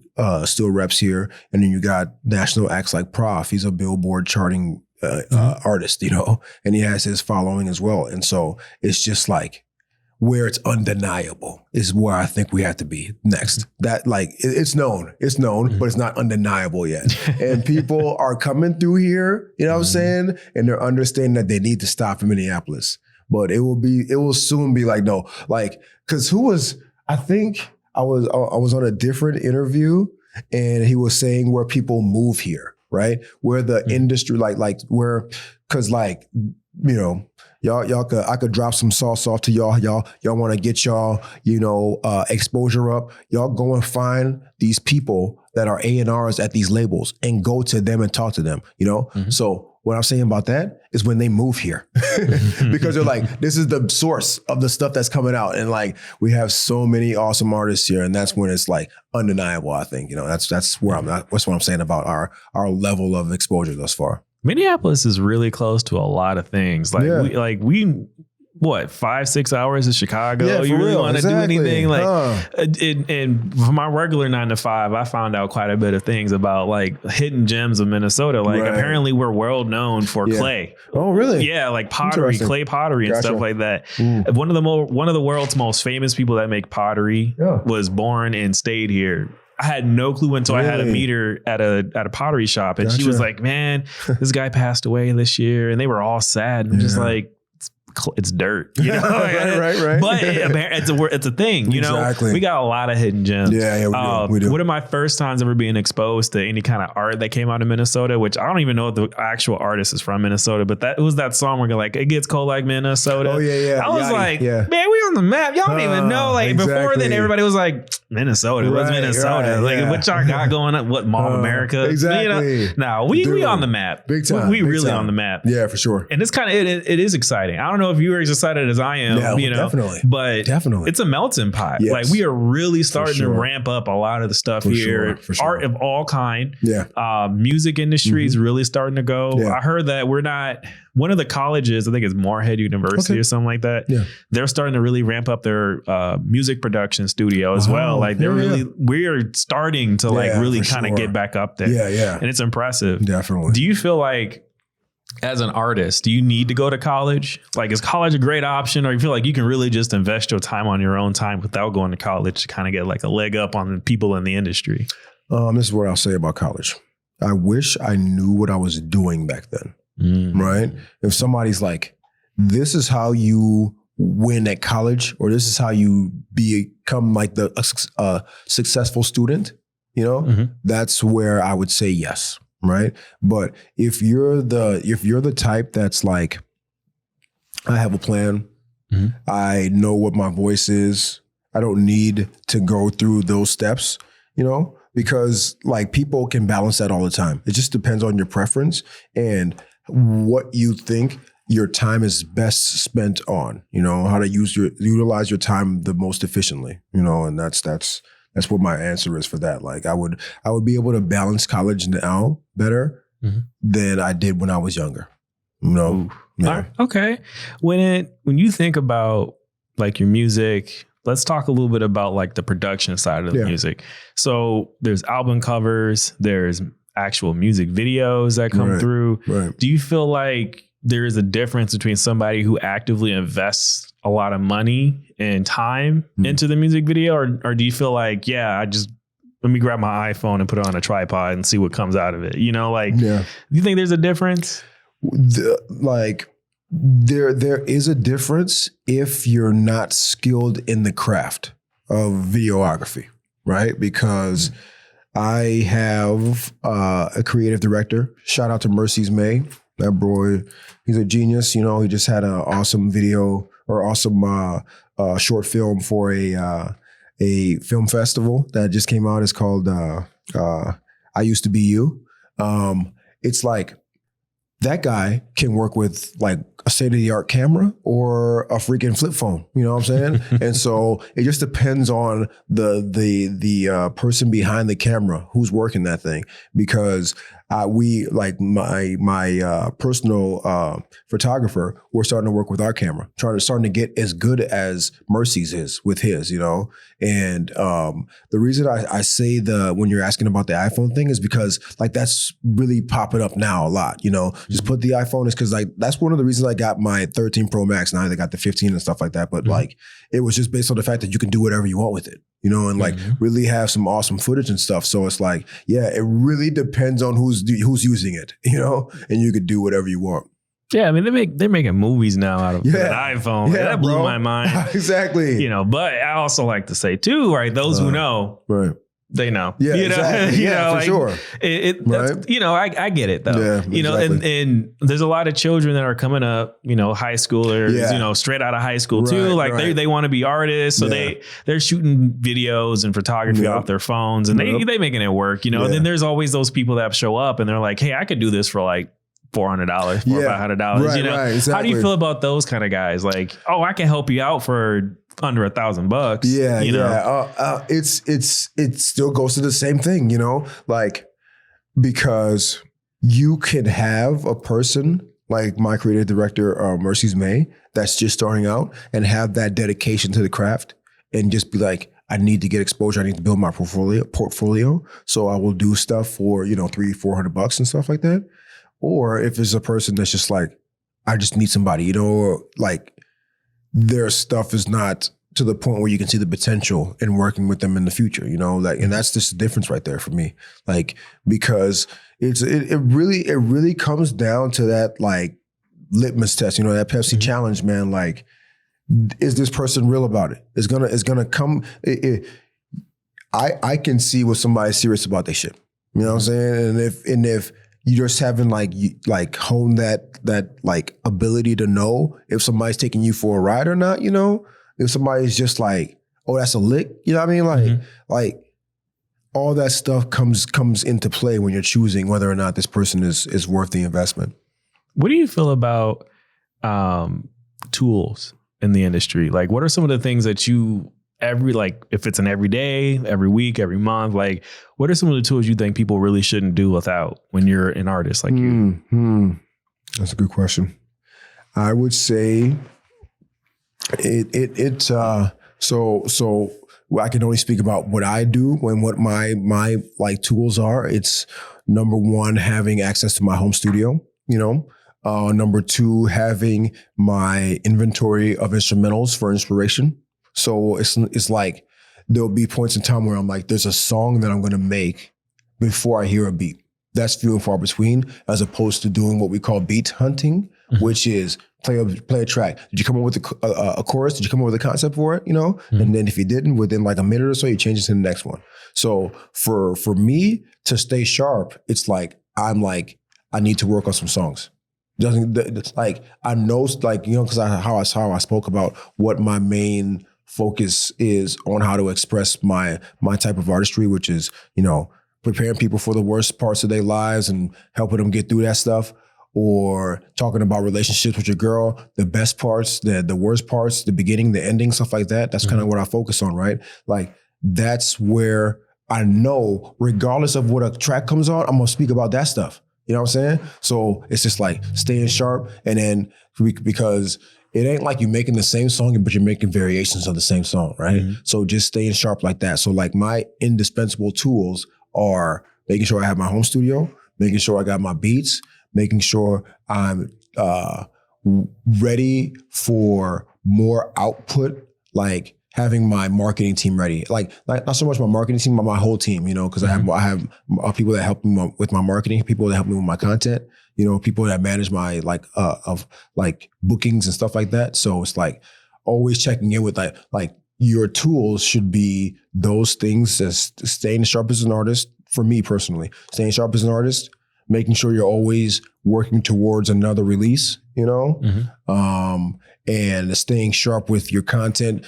still reps here. And then you got national acts like Prof. He's a Billboard charting artist, you know, and he has his following as well. And so it's just like where it's undeniable is where I think we have to be next. That like, it's known, but it's not undeniable yet. And people are coming through here, you know what I'm saying? And they're understanding that they need to stop in Minneapolis. But it will soon be like, no, like, cause I think I was on a different interview and he was saying where people move here, right? Where the industry, like where, cause like, you know, I could drop some sauce off to y'all. Y'all want to get y'all, you know, exposure up. Y'all go and find these people that are A&Rs at these labels and go to them and talk to them, you know? So what I'm saying about that is when they move here, because they're like, this is the source of the stuff that's coming out. And like, we have so many awesome artists here. And that's when it's like undeniable, I think, you know, that's what I'm saying about our level of exposure thus far. Minneapolis is really close to a lot of things. Like what, 5-6 hours to Chicago? Yeah, for you really real. want to Exactly. do anything? Like, and for my regular 9 to 5, I found out quite a bit of things about like hidden gems of Minnesota. Like Right. apparently we're world known for clay. Oh, really? Yeah, like pottery, Interesting. clay pottery and Gotcha. stuff like that. One of the world's most famous people that make pottery was born and stayed here. I had no clue until I had to meet her at a pottery shop, and she was like, "Man, this guy passed away this year," and they were all sad. And I'm just like, it's dirt, you know. right. But it's a thing, you know. Exactly. We got a lot of hidden gems. Yeah, we do. One of my first times ever being exposed to any kind of art that came out of Minnesota, which I don't even know if the actual artist is from Minnesota, but it was that song where you're like, it gets cold like Minnesota. Oh yeah. I was like, man, we on the map. Y'all don't even know. Like before then, everybody was like, Minnesota. What's Minnesota? Like what y'all got going on? What Mall of America? Exactly. You know? We on the map. Big time. We big really time. on the map. Yeah, for sure. And it's kind of it is exciting. I don't know if you were as excited as I am. Yeah, you know, definitely. But Definitely. it's a melting pot. Yes. Like we are really starting to sure. ramp up a lot of the stuff For here. sure. Art of all kind. Yeah. Music industry is really starting to go. Yeah. I heard that we're not one of the colleges. I think it's Moorhead University or something like that. Yeah. They're starting to really ramp up their music production studio as well. Like they're we're starting to like really kind of get back up there. Yeah. And it's impressive. Definitely. Do you feel like as an artist, do you need to go to college? Like, is college a great option, or you feel like you can really just invest your time on your own time without going to college to kind of get like a leg up on people in the industry? This is what I'll say about college. I wish I knew what I was doing back then. Right? If somebody's like, this is how you win at college, or this is how you become like a successful student, you know, that's where I would say yes. Right. But if you're the type that's like, I have a plan, I know what my voice is, I don't need to go through those steps, you know, because like people can balance that all the time. It just depends on your preference and what you think your time is best spent on, you know, how to utilize your time the most efficiently, you know, and that's what my answer is for that. Like I would be able to balance college now better than I did when I was younger. You know? Yeah. Okay. When you think about like your music, let's talk a little bit about like the production side of the music. So there's album covers, there's actual music videos that come through. Right. Do you feel like there is a difference between somebody who actively invests a lot of money and time into the music video, or do you feel like, let me grab my iPhone and put it on a tripod and see what comes out of it? You know, like, do you think there's a difference? There is a difference if you're not skilled in the craft of videography, right? Because I have a creative director. Shout out to Mercy's May. That boy, he's a genius. You know, he just had an awesome video or awesome short film for a film festival that just came out. It's called I Used to Be You. It's like that guy can work with like a state-of-the-art camera or a freaking flip phone. You know what I'm saying? And so it just depends on the person behind the camera who's working that thing, because we like my personal photographer, we're starting to work with our camera, starting to get as good as Mercy's is with his, you know. And the reason I say when you're asking about the iPhone thing is because like that's really popping up now a lot, you know. Just put the iPhone, is because like that's one of the reasons I got my 13 Pro Max. Now I got the 15 and stuff like that, but like it was just based on the fact that you can do whatever you want with it, you know, and like really have some awesome footage and stuff. So it's like, it really depends on who's using it, you know, and you could do whatever you want. Yeah, I mean they're making movies now out of an iPhone. Yeah, that blew my mind. Exactly. You know, but I also like to say too, right? Those who know, they know. Yeah, you know, exactly. you know, for like, sure. That's, you know, I get it though. Yeah, you know, and there's a lot of children that are coming up, you know, high schoolers, you know, straight out of high school too. Like they want to be artists, so they're shooting videos and photography off their phones, and they making it work, you know. And then there's always those people that show up and they're like, hey, I could do this for like $400, $500. You know, exactly. How do you feel about those kind of guys? Like, oh, I can help you out for under $1,000. Yeah, you know? It still goes to the same thing, you know, like because you can have a person like my creative director, Mercy's May, that's just starting out and have that dedication to the craft and just be like, I need to get exposure. I need to build my portfolio. So I will do stuff for, $300-400 and stuff like that. Or if it's a person that's just like, I just need somebody, or like their stuff is not to the point where you can see the potential in working with them in the future, and that's just the difference right there for me. Like, because it really comes down to that like litmus test, that Pepsi challenge, man. Like, is this person real about it? It's gonna come. I can see what somebody's serious about their shit. You know what I'm saying? And if you just haven't like honed that like ability to know if somebody's taking you for a ride or not, if somebody's just like, oh, that's a lick, you know what I mean? Like, like all that stuff comes into play when you're choosing whether or not this person is worth the investment. What do you feel about tools in the industry? Like, what are some of the things that you if it's an every day, every week, every month, like what are some of the tools you think people really shouldn't do without when you're an artist like you? That's a good question. I would say so I can only speak about what I do and what my like tools are. It's number one, having access to my home studio, number two, having my inventory of instrumentals for inspiration. So it's like there'll be points in time where I'm like, there's a song that I'm going to make before I hear a beat. That's few and far between, as opposed to doing what we call beat hunting, which is play a track. Did you come up with a chorus? Did you come up with a concept for it? And then if you didn't, within like a minute or so, you change it to the next one. So for me to stay sharp, it's like I need to work on some songs. Like I know, like because how I spoke about what my main focus is on, how to express my type of artistry, which is preparing people for the worst parts of their lives and helping them get through that stuff, or talking about relationships with your girl, the best parts, the worst parts, the beginning, the ending, stuff like that. That's kind of what I focus on, right? Like that's where I know, regardless of what a track comes on, I'm gonna speak about that stuff. You know what I'm saying? So it's just like staying sharp, and then because it ain't like you're making the same song, but you're making variations of the same song, right? So just staying sharp like that. So like my indispensable tools are making sure I have my home studio, making sure I got my beats, making sure I'm ready for more output, like having my marketing team ready. Like not so much my marketing team, but my whole team, because I have people that help me with my marketing, people that help me with my content, people that manage my of bookings and stuff like that. So it's like always checking in with like your tools should be those things, as staying sharp as an artist. For me personally, staying sharp as an artist, making sure you're always working towards another release, and staying sharp with your content.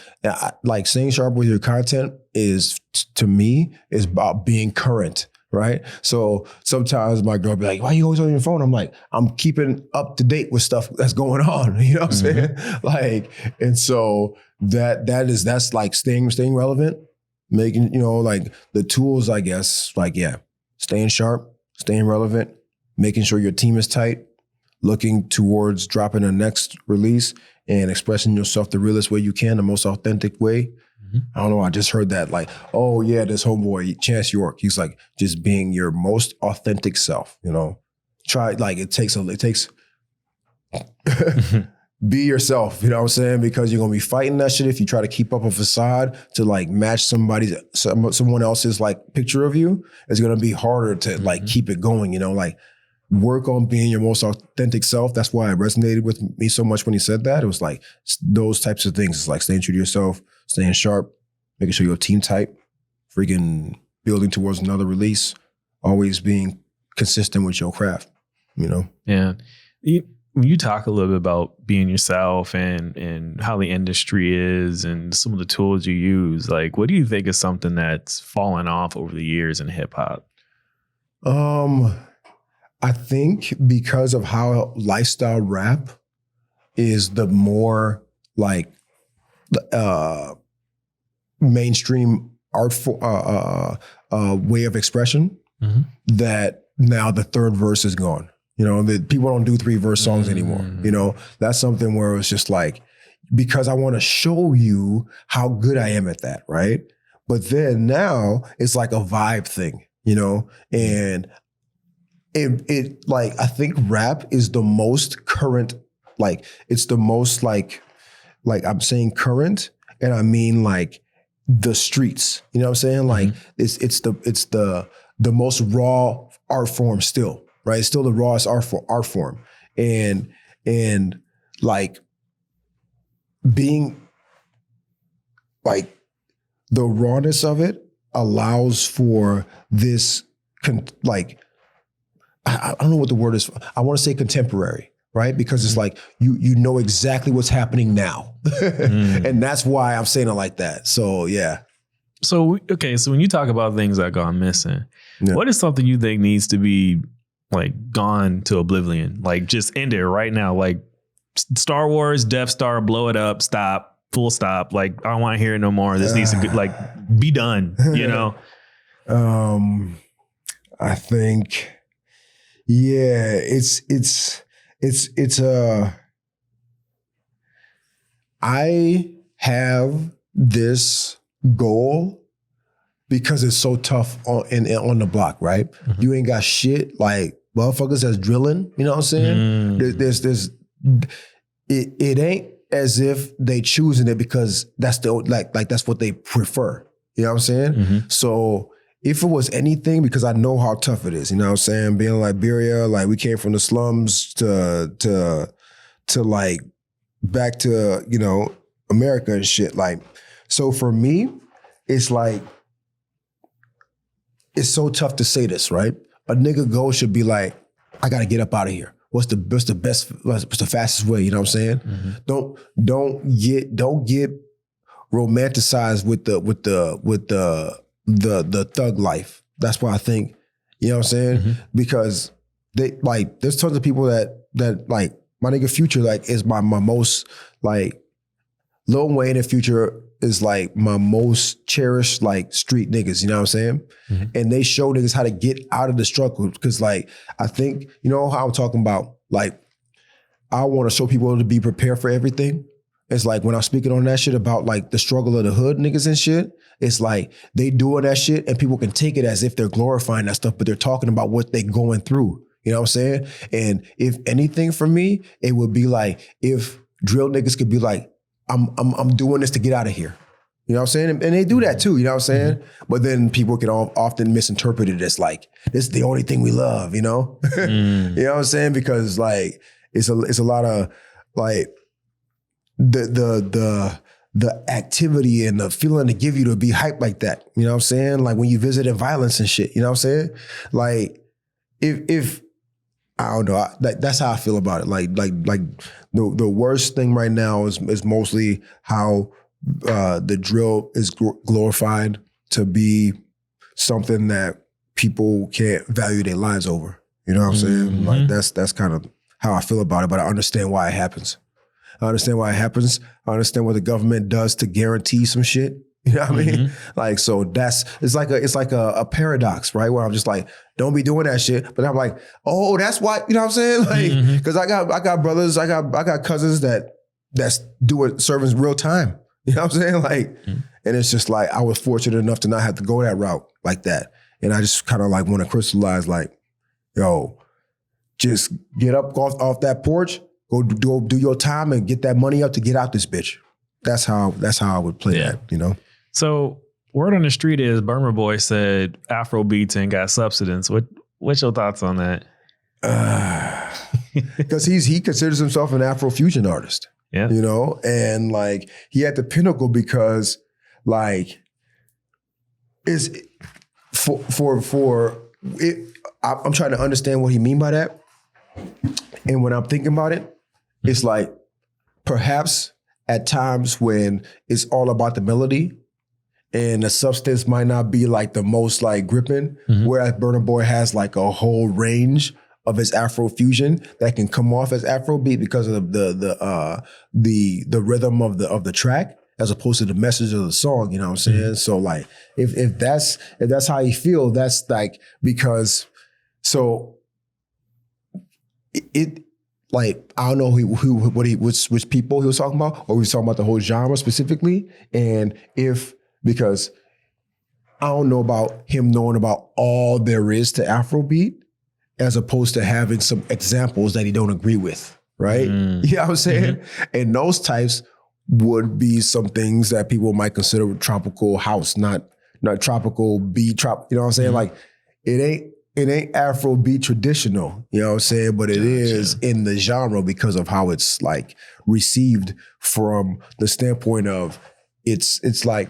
Like staying sharp with your content is, to me, is about being current, right? So sometimes my girl be like, why are you always on your phone? I'm like, I'm keeping up to date with stuff that's going on. You know what I'm saying? Like, and so that's like staying relevant, making, like the tools, I guess, like, yeah, staying sharp, staying relevant, making sure your team is tight, looking towards dropping the next release and expressing yourself the realest way you can, the most authentic way. I don't know, I just heard that like, oh yeah, this homeboy, Chance York, he's like just being your most authentic self, Try, like it takes be yourself, you know what I'm saying? Because you're gonna be fighting that shit if you try to keep up a facade to like match someone else's like picture of you. It's gonna be harder to like keep it going, like work on being your most authentic self. That's why it resonated with me so much when he said that. It was like those types of things. It's like staying true to yourself, staying sharp, making sure you're team tight, freaking building towards another release, always being consistent with your craft, Yeah. When you talk a little bit about being yourself and how the industry is and some of the tools you use, like what do you think is something that's fallen off over the years in hip hop? I think because of how lifestyle rap is the more like mainstream artful way of expression, that now the third verse is gone. You know, that people don't do 3-verse songs anymore. You know, that's something where it's just like, because I want to show you how good I am at that, right? But then now it's like a vibe thing, you know? And it like, I think rap is the most current, like it's the most like I'm saying current, and I mean like the streets, you know what I'm saying? Like it's the most raw art form still. Right, it's still the rawest art form, and like being like the rawness of it allows for this like I don't know what the word is. I want to say contemporary, right? Because it's like you know exactly what's happening now, and that's why I'm saying it like that. So yeah. So okay, so when you talk about things that gone missing, what is something you think needs to be like gone to oblivion, like just end it right now, like Star Wars, Death Star, blow it up, stop, full stop. Like I don't want to hear it no more. This needs to like be done, you know? I think, yeah, I have this goal because it's so tough on the block, right? You ain't got shit like motherfuckers that's drilling, you know what I'm saying? There's it ain't as if they choosing it because that's that's what they prefer. You know what I'm saying? So if it was anything, because I know how tough it is, you know what I'm saying? Being in Liberia, like we came from the slums to like back to, you know, America and shit. Like, so for me, it's like, it's so tough to say this, right? A nigga goal should be like, I gotta get up out of here. What's the fastest way? You know what I'm saying? Don't get romanticized with the thug life. That's why I think, you know what I'm saying? Because they like, there's tons of people that like my nigga Future like is my most like, Lil Wayne and Future is like my most cherished like street niggas, you know what I'm saying? And they show niggas how to get out of the struggle. Cause like, I think, you know how I'm talking about, like, I want to show people to be prepared for everything. It's like when I'm speaking on that shit about like the struggle of the hood niggas and shit, it's like they doing that shit and people can take it as if they're glorifying that stuff, but they're talking about what they going through. You know what I'm saying? And if anything for me, it would be like if drill niggas could be like, I'm doing this to get out of here. You know what I'm saying? And they do that too, you know what I'm saying? But then people can often misinterpret it as like, this is the only thing we love, you know? You know what I'm saying? Because like, it's a lot of like the activity and the feeling to give you to be hyped like that. You know what I'm saying? Like when you visit in violence and shit, you know what I'm saying? Like if I don't know, that's how I feel about it. Like the worst thing right now is mostly how the drill is glorified to be something that people can't value their lives over. You know what I'm saying? Like that's kind of how I feel about it, but I understand why it happens. I understand why it happens. I understand what the government does to guarantee some shit. You know what I mean? Like, so it's like a paradox, right? Where I'm just like, don't be doing that shit. But I'm like, oh, that's why, you know what I'm saying? Like, cause I got brothers, I got cousins that's doing serving real time. You know what I'm saying? Like, and it's just like, I was fortunate enough to not have to go that route like that. And I just kind of like want to crystallize like, yo, just get up off that porch, go do your time and get that money up to get out this bitch. That's how I would play that, you know? So word on the street is Burma Boy said Afro beats ain't got substance. What's your thoughts on that? Because he considers himself an Afro fusion artist. Yeah. You know? And like he at the pinnacle because like is for it, I'm trying to understand what he mean by that. And when I'm thinking about it, it's like perhaps at times when it's all about the melody and the substance might not be like the most like gripping, whereas Burna Boy has like a whole range of his Afro fusion that can come off as Afrobeat because of the rhythm of the track as opposed to the message of the song, you know what I'm saying? So like if that's how you feel, that's like because so it like I don't know which people he was talking about, or he was talking about the whole genre specifically, and because I don't know about him knowing about all there is to Afrobeat, as opposed to having some examples that he don't agree with, right? You know what I'm saying? Mm-hmm. And those types would be some things that people might consider tropical house, not tropical beat, you know what I'm saying? Like it ain't Afrobeat traditional, you know what I'm saying? But it is in the genre because of how it's like received from the standpoint of it's like,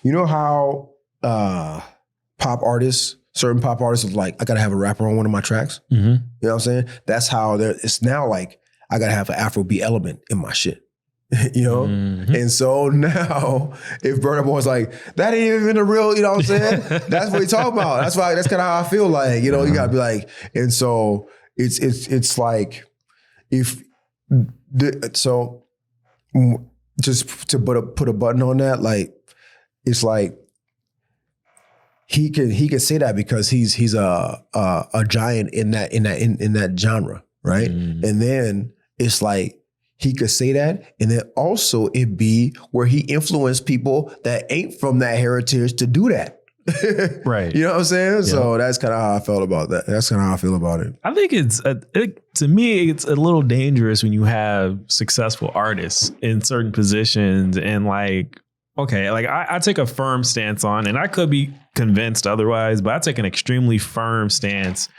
you know how certain pop artists are like, I gotta have a rapper on one of my tracks. Mm-hmm. You know what I'm saying? That's how it's now like, I gotta have an Afrobeat element in my shit. You know? Mm-hmm. And so now, if Burna Boy's like, that ain't even a real, you know what I'm saying? That's what he's talking about. That's kind of how I feel like, you know, you gotta be like, and so it's like, so just to put a button on that, like, it's like, he can say that because he's a giant in that genre, right? And then it's like he could say that, and then also it be where he influenced people that ain't from that heritage to do that. Right. You know what I'm saying? Yeah. So that's kind of how I felt about that. That's kind of how I feel about it. I think to me, it's a little dangerous when you have successful artists in certain positions and like, okay, like I take a firm stance on, and I could be convinced otherwise, but I take an extremely firm stance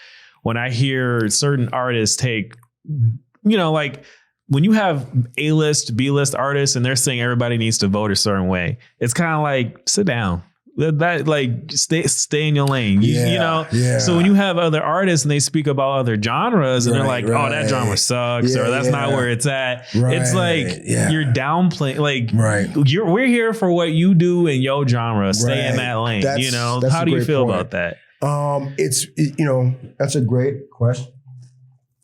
when I hear certain artists take, you know, like when you have A-list, B-list artists and they're saying everybody needs to vote a certain way, it's kind of like, sit down. That like stay in your lane, you know. Yeah. So when you have other artists and they speak about other genres and they're like, "Oh, that genre sucks," or "That's not where it's at," it's like you're downplaying. Like, we're here for what you do in your genre. Stay in that lane. You know. How do you feel about that? You know, that's a great question.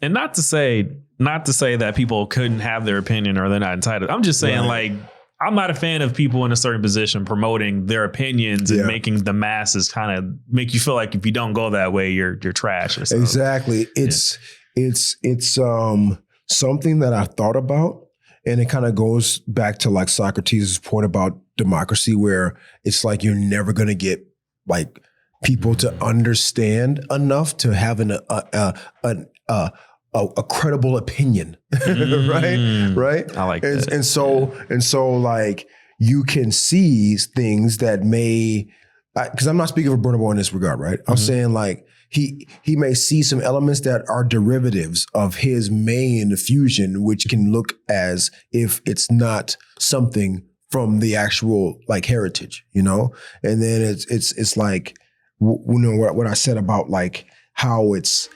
And not to say that people couldn't have their opinion or they're not entitled. I'm just saying like. I'm not a fan of people in a certain position promoting their opinions and making the masses kind of make you feel like if you don't go that way, you're trash or something. Exactly. It's something that I thought about, and it kind of goes back to like Socrates' point about democracy, where it's like you're never going to get like people to understand enough to have a credible opinion, right? I like that. And so like you can see things that may, because I'm not speaking for Burna Boy in this regard, right? I'm saying like he may see some elements that are derivatives of his main fusion, which can look as if it's not something from the actual like heritage, you know? And then it's like, you know, what I said about like how it's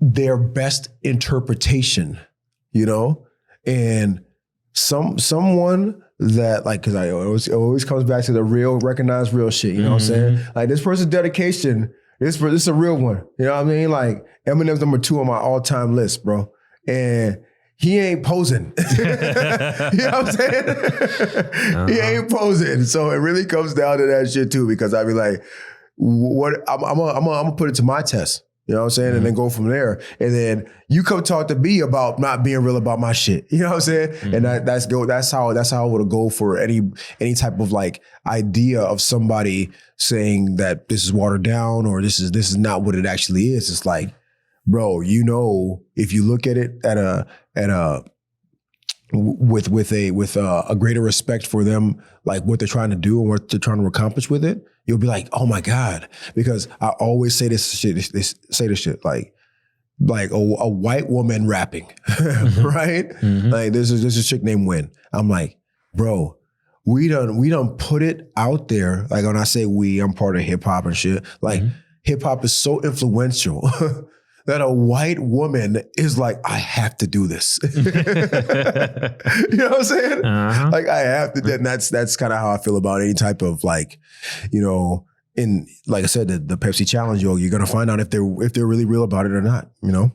their best interpretation, you know, and someone that like, because it always comes back to the real, recognized real shit. You know what I'm saying? Like this person's dedication, this is a real one. You know what I mean? Like Eminem's number 2 on my all-time list, bro, and he ain't posing. You know what I'm saying? He ain't posing. So it really comes down to that shit too, because I be like, what I'm gonna put it to my test. You know what I'm saying? And then go from there. And then you come talk to me about not being real about my shit. You know what I'm saying? And that's how I would go for any type of like idea of somebody saying that this is watered down or this is not what it actually is. It's like, bro, you know, if you look at it with a greater respect for them, like what they're trying to do and what they're trying to accomplish with it, you'll be like, oh my God. Because I always say this shit, like a white woman rapping, right? Like there's a chick named Win. I'm like, bro, we done put it out there. Like when I say we, I'm part of hip hop and shit. Like hip hop is so influential that a white woman is like, I have to do this. You know what I'm saying? Like I have to. And that's kind of how I feel about any type of like, you know, in like I said, the Pepsi challenge, you're gonna find out if they're really real about it or not. You know?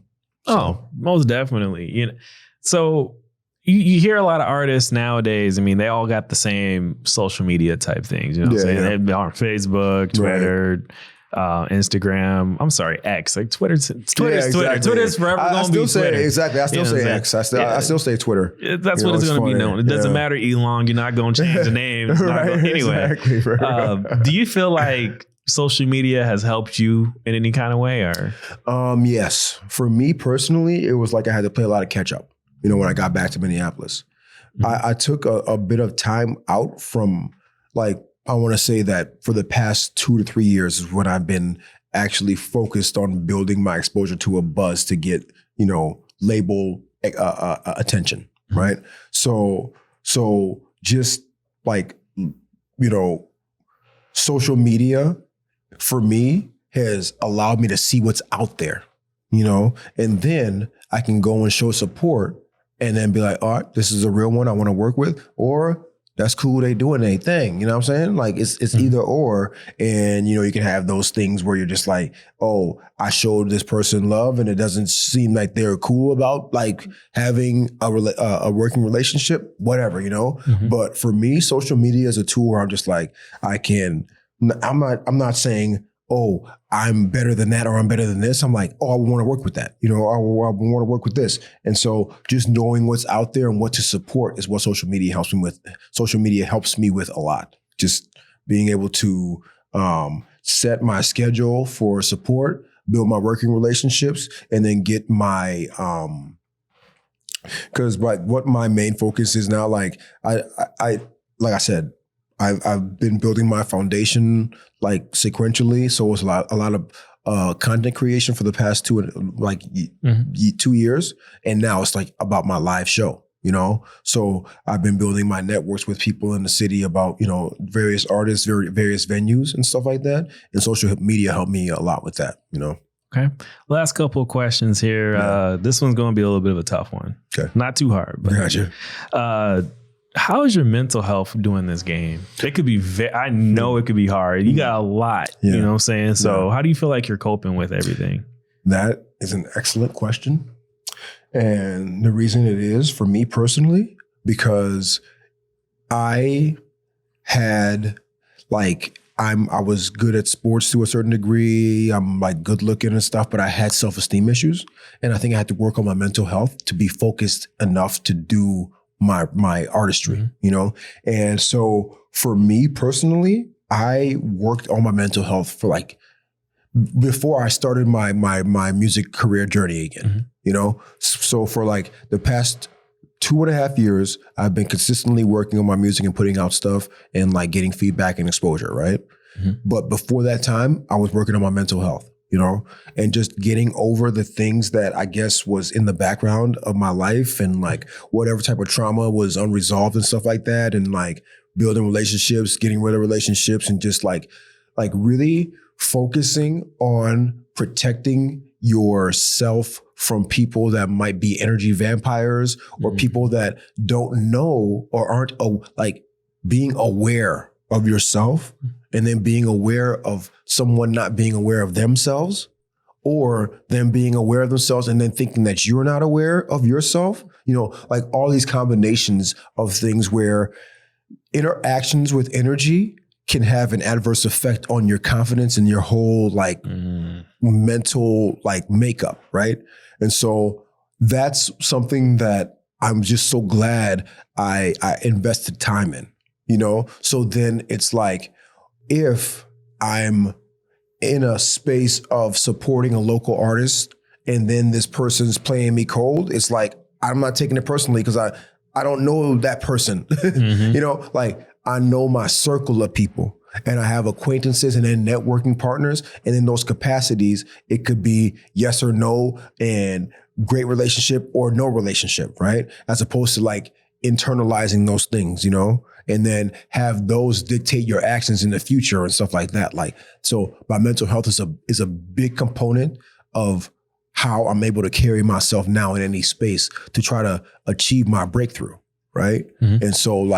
Oh, most definitely. You know, so you hear a lot of artists nowadays. I mean, they all got the same social media type things. You know what I'm saying? They're on Facebook, Twitter. Instagram. I'm sorry, X. Like Twitter's Twitter. exactly. Twitter's forever going to be Twitter. Exactly. I still say X. I still say Twitter. That's what it's going to be known. It doesn't matter, Elon. You're not going to change the name. Anyway, exactly. Do you feel like social media has helped you in any kind of way, or? Yes. For me personally, it was like I had to play a lot of catch up. When I got back to Minneapolis, I took a bit of time out from, like, I want to say that for the past 2 to 3 years is when I've been actually focused on building my exposure to a buzz to get, label attention, right? So just like, social media for me has allowed me to see what's out there, and then I can go and show support and then be like, all right, this is a real one I want to work with, or that's cool, they doing their thing. You know what I'm saying? Like it's either or. And, you can have those things where you're just like, oh, I showed this person love and it doesn't seem like they're cool about like having a working relationship, whatever, But for me, social media is a tool where I'm just like, I'm not saying, oh, I'm better than that or I'm better than this. I'm like, oh, I want to work with that. I want to work with this. And so just knowing what's out there and what to support is what social media helps me with. Social media helps me with a lot. Just being able to set my schedule for support, build my working relationships, and then get my because what my main focus is now, like I like I said, I've been building my foundation like sequentially. So it's a lot of content creation for the past 2 years. And now it's like about my live show, So I've been building my networks with people in the city about, various artists, various venues and stuff like that. And social media helped me a lot with that, Okay. Last couple of questions here. Yeah. This one's going to be a little bit of a tough one. Okay. Not too hard. But, gotcha. How is your mental health doing this game? It could be, I know it could be hard. You got a lot, you know what I'm saying? So how do you feel like you're coping with everything? That is an excellent question. And the reason it is for me personally, because I had I was good at sports to a certain degree. I'm like good looking and stuff, but I had self-esteem issues. And I think I had to work on my mental health to be focused enough to do my artistry, And so for me personally, I worked on my mental health for before I started my music career journey again, So for the past 2.5 years, I've been consistently working on my music and putting out stuff and getting feedback and exposure, right? Mm-hmm. But before that time, I was working on my mental health. And just getting over the things that I guess was in the background of my life and whatever type of trauma was unresolved and stuff like that. And building relationships, getting rid of relationships and just really focusing on protecting yourself from people that might be energy vampires or people that don't know or aren't being aware of yourself and then being aware of someone not being aware of themselves or them being aware of themselves and then thinking that you're not aware of yourself, all these combinations of things where interactions with energy can have an adverse effect on your confidence and your whole mental makeup, right? And so that's something that I'm just so glad I invested time in, So then it's if I'm in a space of supporting a local artist and then this person's playing me cold, it's I'm not taking it personally because I don't know that person, I know my circle of people and I have acquaintances and then networking partners. And in those capacities, it could be yes or no and great relationship or no relationship, right? As opposed to internalizing those things, and then have those dictate your actions in the future and stuff like that. So my mental health is a big component of how I'm able to carry myself now in any space to try to achieve my breakthrough, right? Mm-hmm. And so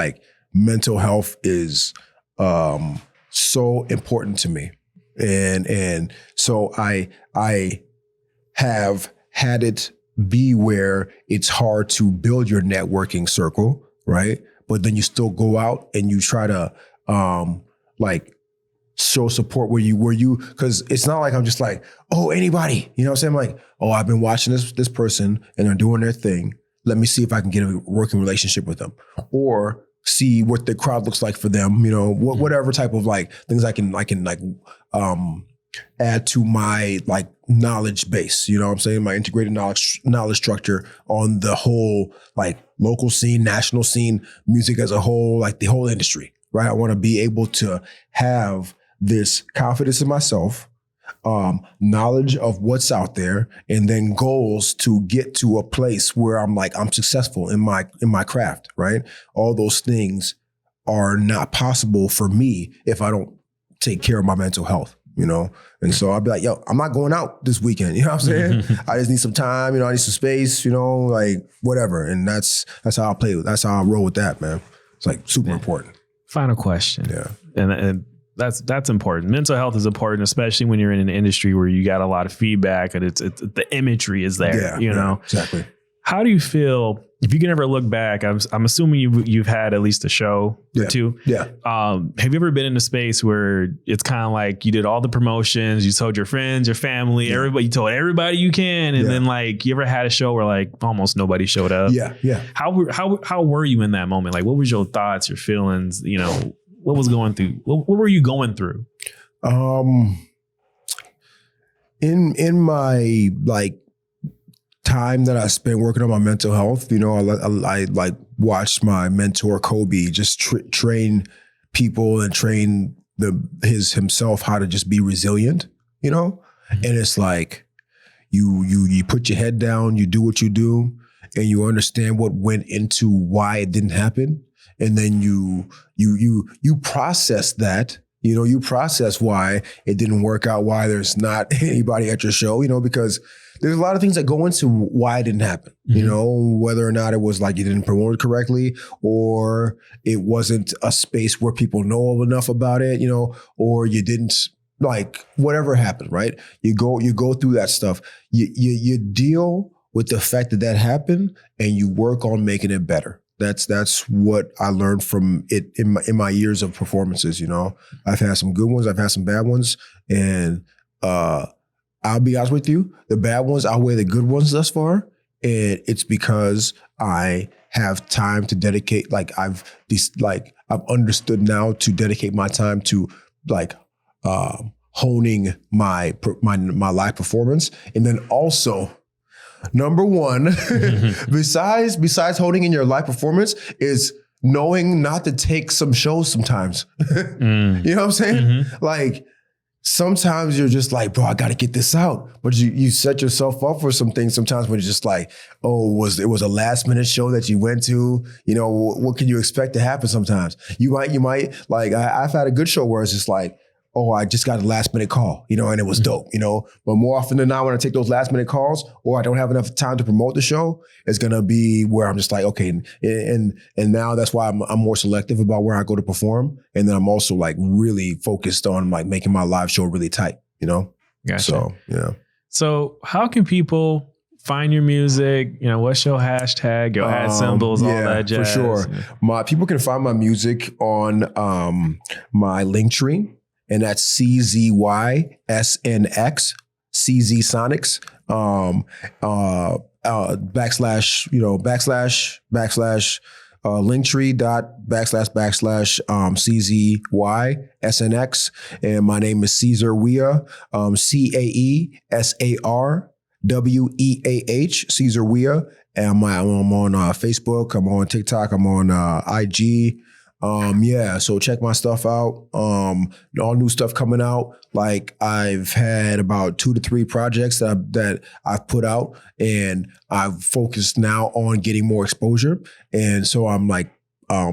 mental health is so important to me. And so I have had it be where it's hard to build your networking circle, right? But then you still go out and you try to show support where you, because it's not like I'm just like, oh, anybody, you know what I'm saying? I'm like, oh, I've been watching this person and they're doing their thing. Let me see if I can get a working relationship with them, or see what the crowd looks like for them. You know, whatever type of like things I can like add to my like knowledge base. You know what I'm saying? My integrated knowledge structure on the whole like local scene, national scene, music as a whole, like the whole industry. Right? I want to be able to have this confidence in myself, knowledge of what's out there, and then goals to get to a place where I'm successful in my craft, right? All those things are not possible for me if I don't take care of my mental health, you know? And so I'll be like, yo, I'm not going out this weekend. You know what I'm saying? I just need some time, you know, I need some space, you know, like whatever. And that's how I play with, that's how I roll with that, man. It's like super important. Final question. Yeah. And that's important. Mental health is important, especially when you're in an industry where you got a lot of feedback and it's the imagery is there, you know? Exactly. How do you feel if you can ever look back? I'm assuming you've had at least a show or two. Yeah. Have you ever been in a space where it's kind of like you did all the promotions, you told your friends, your family, everybody, you told everybody you can, and then like you ever had a show where like almost nobody showed up? Yeah. Yeah. How were you in that moment? Like, what was your thoughts, your feelings? You know, what was going through? What were you going through? In my like time that I spent working on my mental health, you know, I like watched my mentor Kobe just train people and train himself how to just be resilient, you know. And it's like you put your head down, you do what you do, and you understand what went into why it didn't happen, and then you process that. You know, you process why it didn't work out, why there's not anybody at your show, you know, because there's a lot of things that go into why it didn't happen, you know, whether or not it was like you didn't promote it correctly, or it wasn't a space where people know enough about it, you know, or you didn't, like whatever happened, right? You go through that stuff. You deal with the fact that happened, and you work on making it better. That's what I learned from it in my years of performances. You know, I've had some good ones, I've had some bad ones, and I'll be honest with you, the bad ones outweigh the good ones thus far, and it's because I have time to dedicate. Like I've understood now to dedicate my time to like honing my live performance, and then also. Number one, besides holding in your live performance, is knowing not to take some shows sometimes. You know what I'm saying? Like sometimes you're just like, bro, I got to get this out. But you set yourself up for some things sometimes when you're just like, oh, it was a last minute show that you went to. You know, what can you expect to happen sometimes? You might like, I've had a good show where it's just like, oh, I just got a last minute call, you know, and it was dope, you know. But more often than not, when I take those last minute calls, or I don't have enough time to promote the show, it's gonna be where I'm just like, okay, and now that's why I'm more selective about where I go to perform, and then I'm also like really focused on like making my live show really tight, you know. Gotcha. So yeah. So how can people find your music? You know, what's your hashtag, your ad symbols, all that jazz? For sure. People can find my music on my Linktree. And that's CZYSNX, CZ Sonics, Linktree.//Linktree.//CZYSNX. And my name is Caesar Weah, CAESARWEAH, Caesar Weah. And I'm on Facebook, I'm on TikTok, I'm on IG. So check my stuff out. All new stuff coming out. Like I've had about 2 to 3 projects that I've put out, and I've focused now on getting more exposure. And so I'm like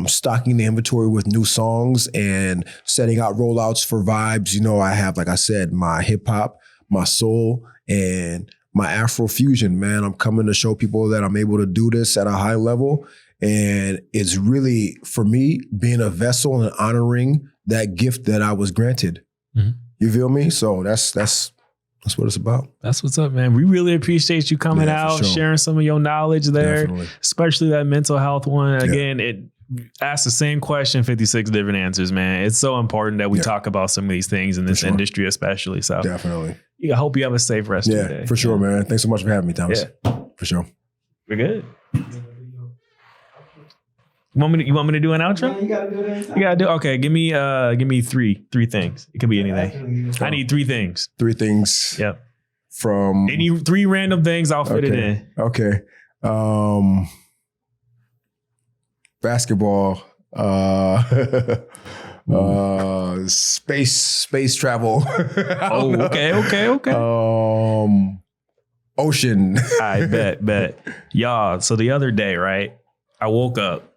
stocking the inventory with new songs and setting out rollouts for vibes. You know, I have, like I said, my hip hop, my soul, and my Afro fusion, man. I'm coming to show people that I'm able to do this at a high level. And it's really, for me, being a vessel and honoring that gift that I was granted. You feel me? So that's what it's about. That's what's up, man. We really appreciate you coming out, sharing some of your knowledge there, especially that mental health one. Again, ask the same question, 56 different answers, man. It's so important that we talk about some of these things in this industry, especially. So definitely. I hope you have a safe rest of your day. For sure, man. Thanks so much for having me, Thomas. Yeah. For sure. We're good. You want me to do an outro? No, you gotta do it anytime. You gotta do. Okay, give me three things. It could be anything. I need 3 things. 3 things. Yep. From any 3 random things, I'll fit it in. Okay. Basketball. Space travel. Oh, okay. Ocean. I bet. Y'all, so the other day, right? I woke up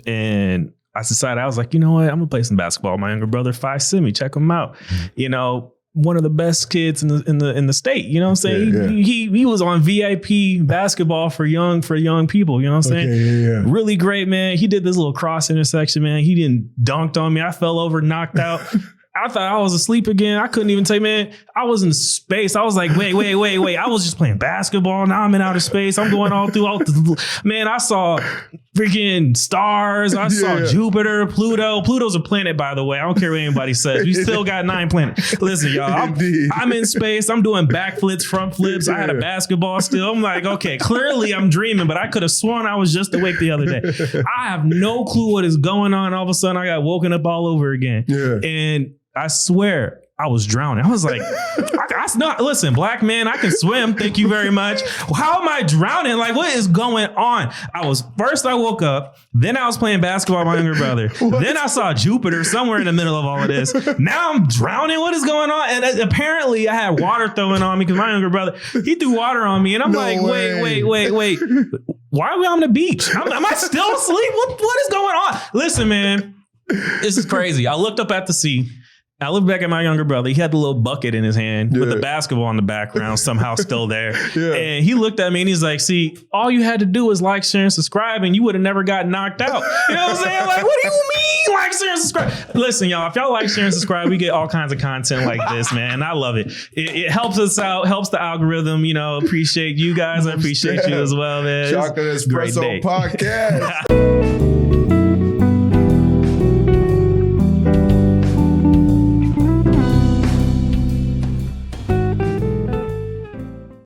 and I decided, I was like, you know what? I'm gonna play some basketball. My younger brother, Phi Simi, check him out. You know, one of the best kids in the state. You know what I'm saying? Yeah. He was on VIP basketball for young people. You know what I'm saying? Yeah. Really great, man. He did this little cross intersection, man. He didn't dunked on me. I fell over, knocked out. I thought I was asleep again. I couldn't even tell you, man. I was in space. I was like, wait. I was just playing basketball. Now I'm in outer space. I'm going all throughout man, I saw freaking stars. I saw Jupiter, Pluto. Pluto's a planet, by the way. I don't care what anybody says. We still got 9 planets. Listen, y'all, I'm in space. I'm doing backflips, front flips. I had a basketball still. I'm like, okay, clearly I'm dreaming, but I could have sworn I was just awake the other day. I have no clue what is going on. All of a sudden, I got woken up all over again. Yeah. And I swear I was drowning. I was like, listen, black man, I can swim. Thank you very much. How am I drowning? Like, what is going on? I woke up, then I was playing basketball with my younger brother. Then I saw Jupiter somewhere in the middle of all of this. Now I'm drowning. What is going on? And apparently I had water throwing on me because my younger brother, he threw water on me. And I'm wait. Why are we on the beach? Am I still asleep? What is going on? Listen, man, this is crazy. I looked up at the sea. I looked back at my younger brother. He had the little bucket in his hand with the basketball in the background, somehow still there. And he looked at me and he's like, see, all you had to do was like, share, and subscribe, and you would have never got knocked out. You know what I'm saying? Like, what do you mean like, share, and subscribe? Listen, y'all, if y'all like, share, and subscribe, we get all kinds of content like this, man. I love it. It helps us out, helps the algorithm, you know, appreciate you guys. I appreciate you as well, man. Chocolate Espresso Podcast.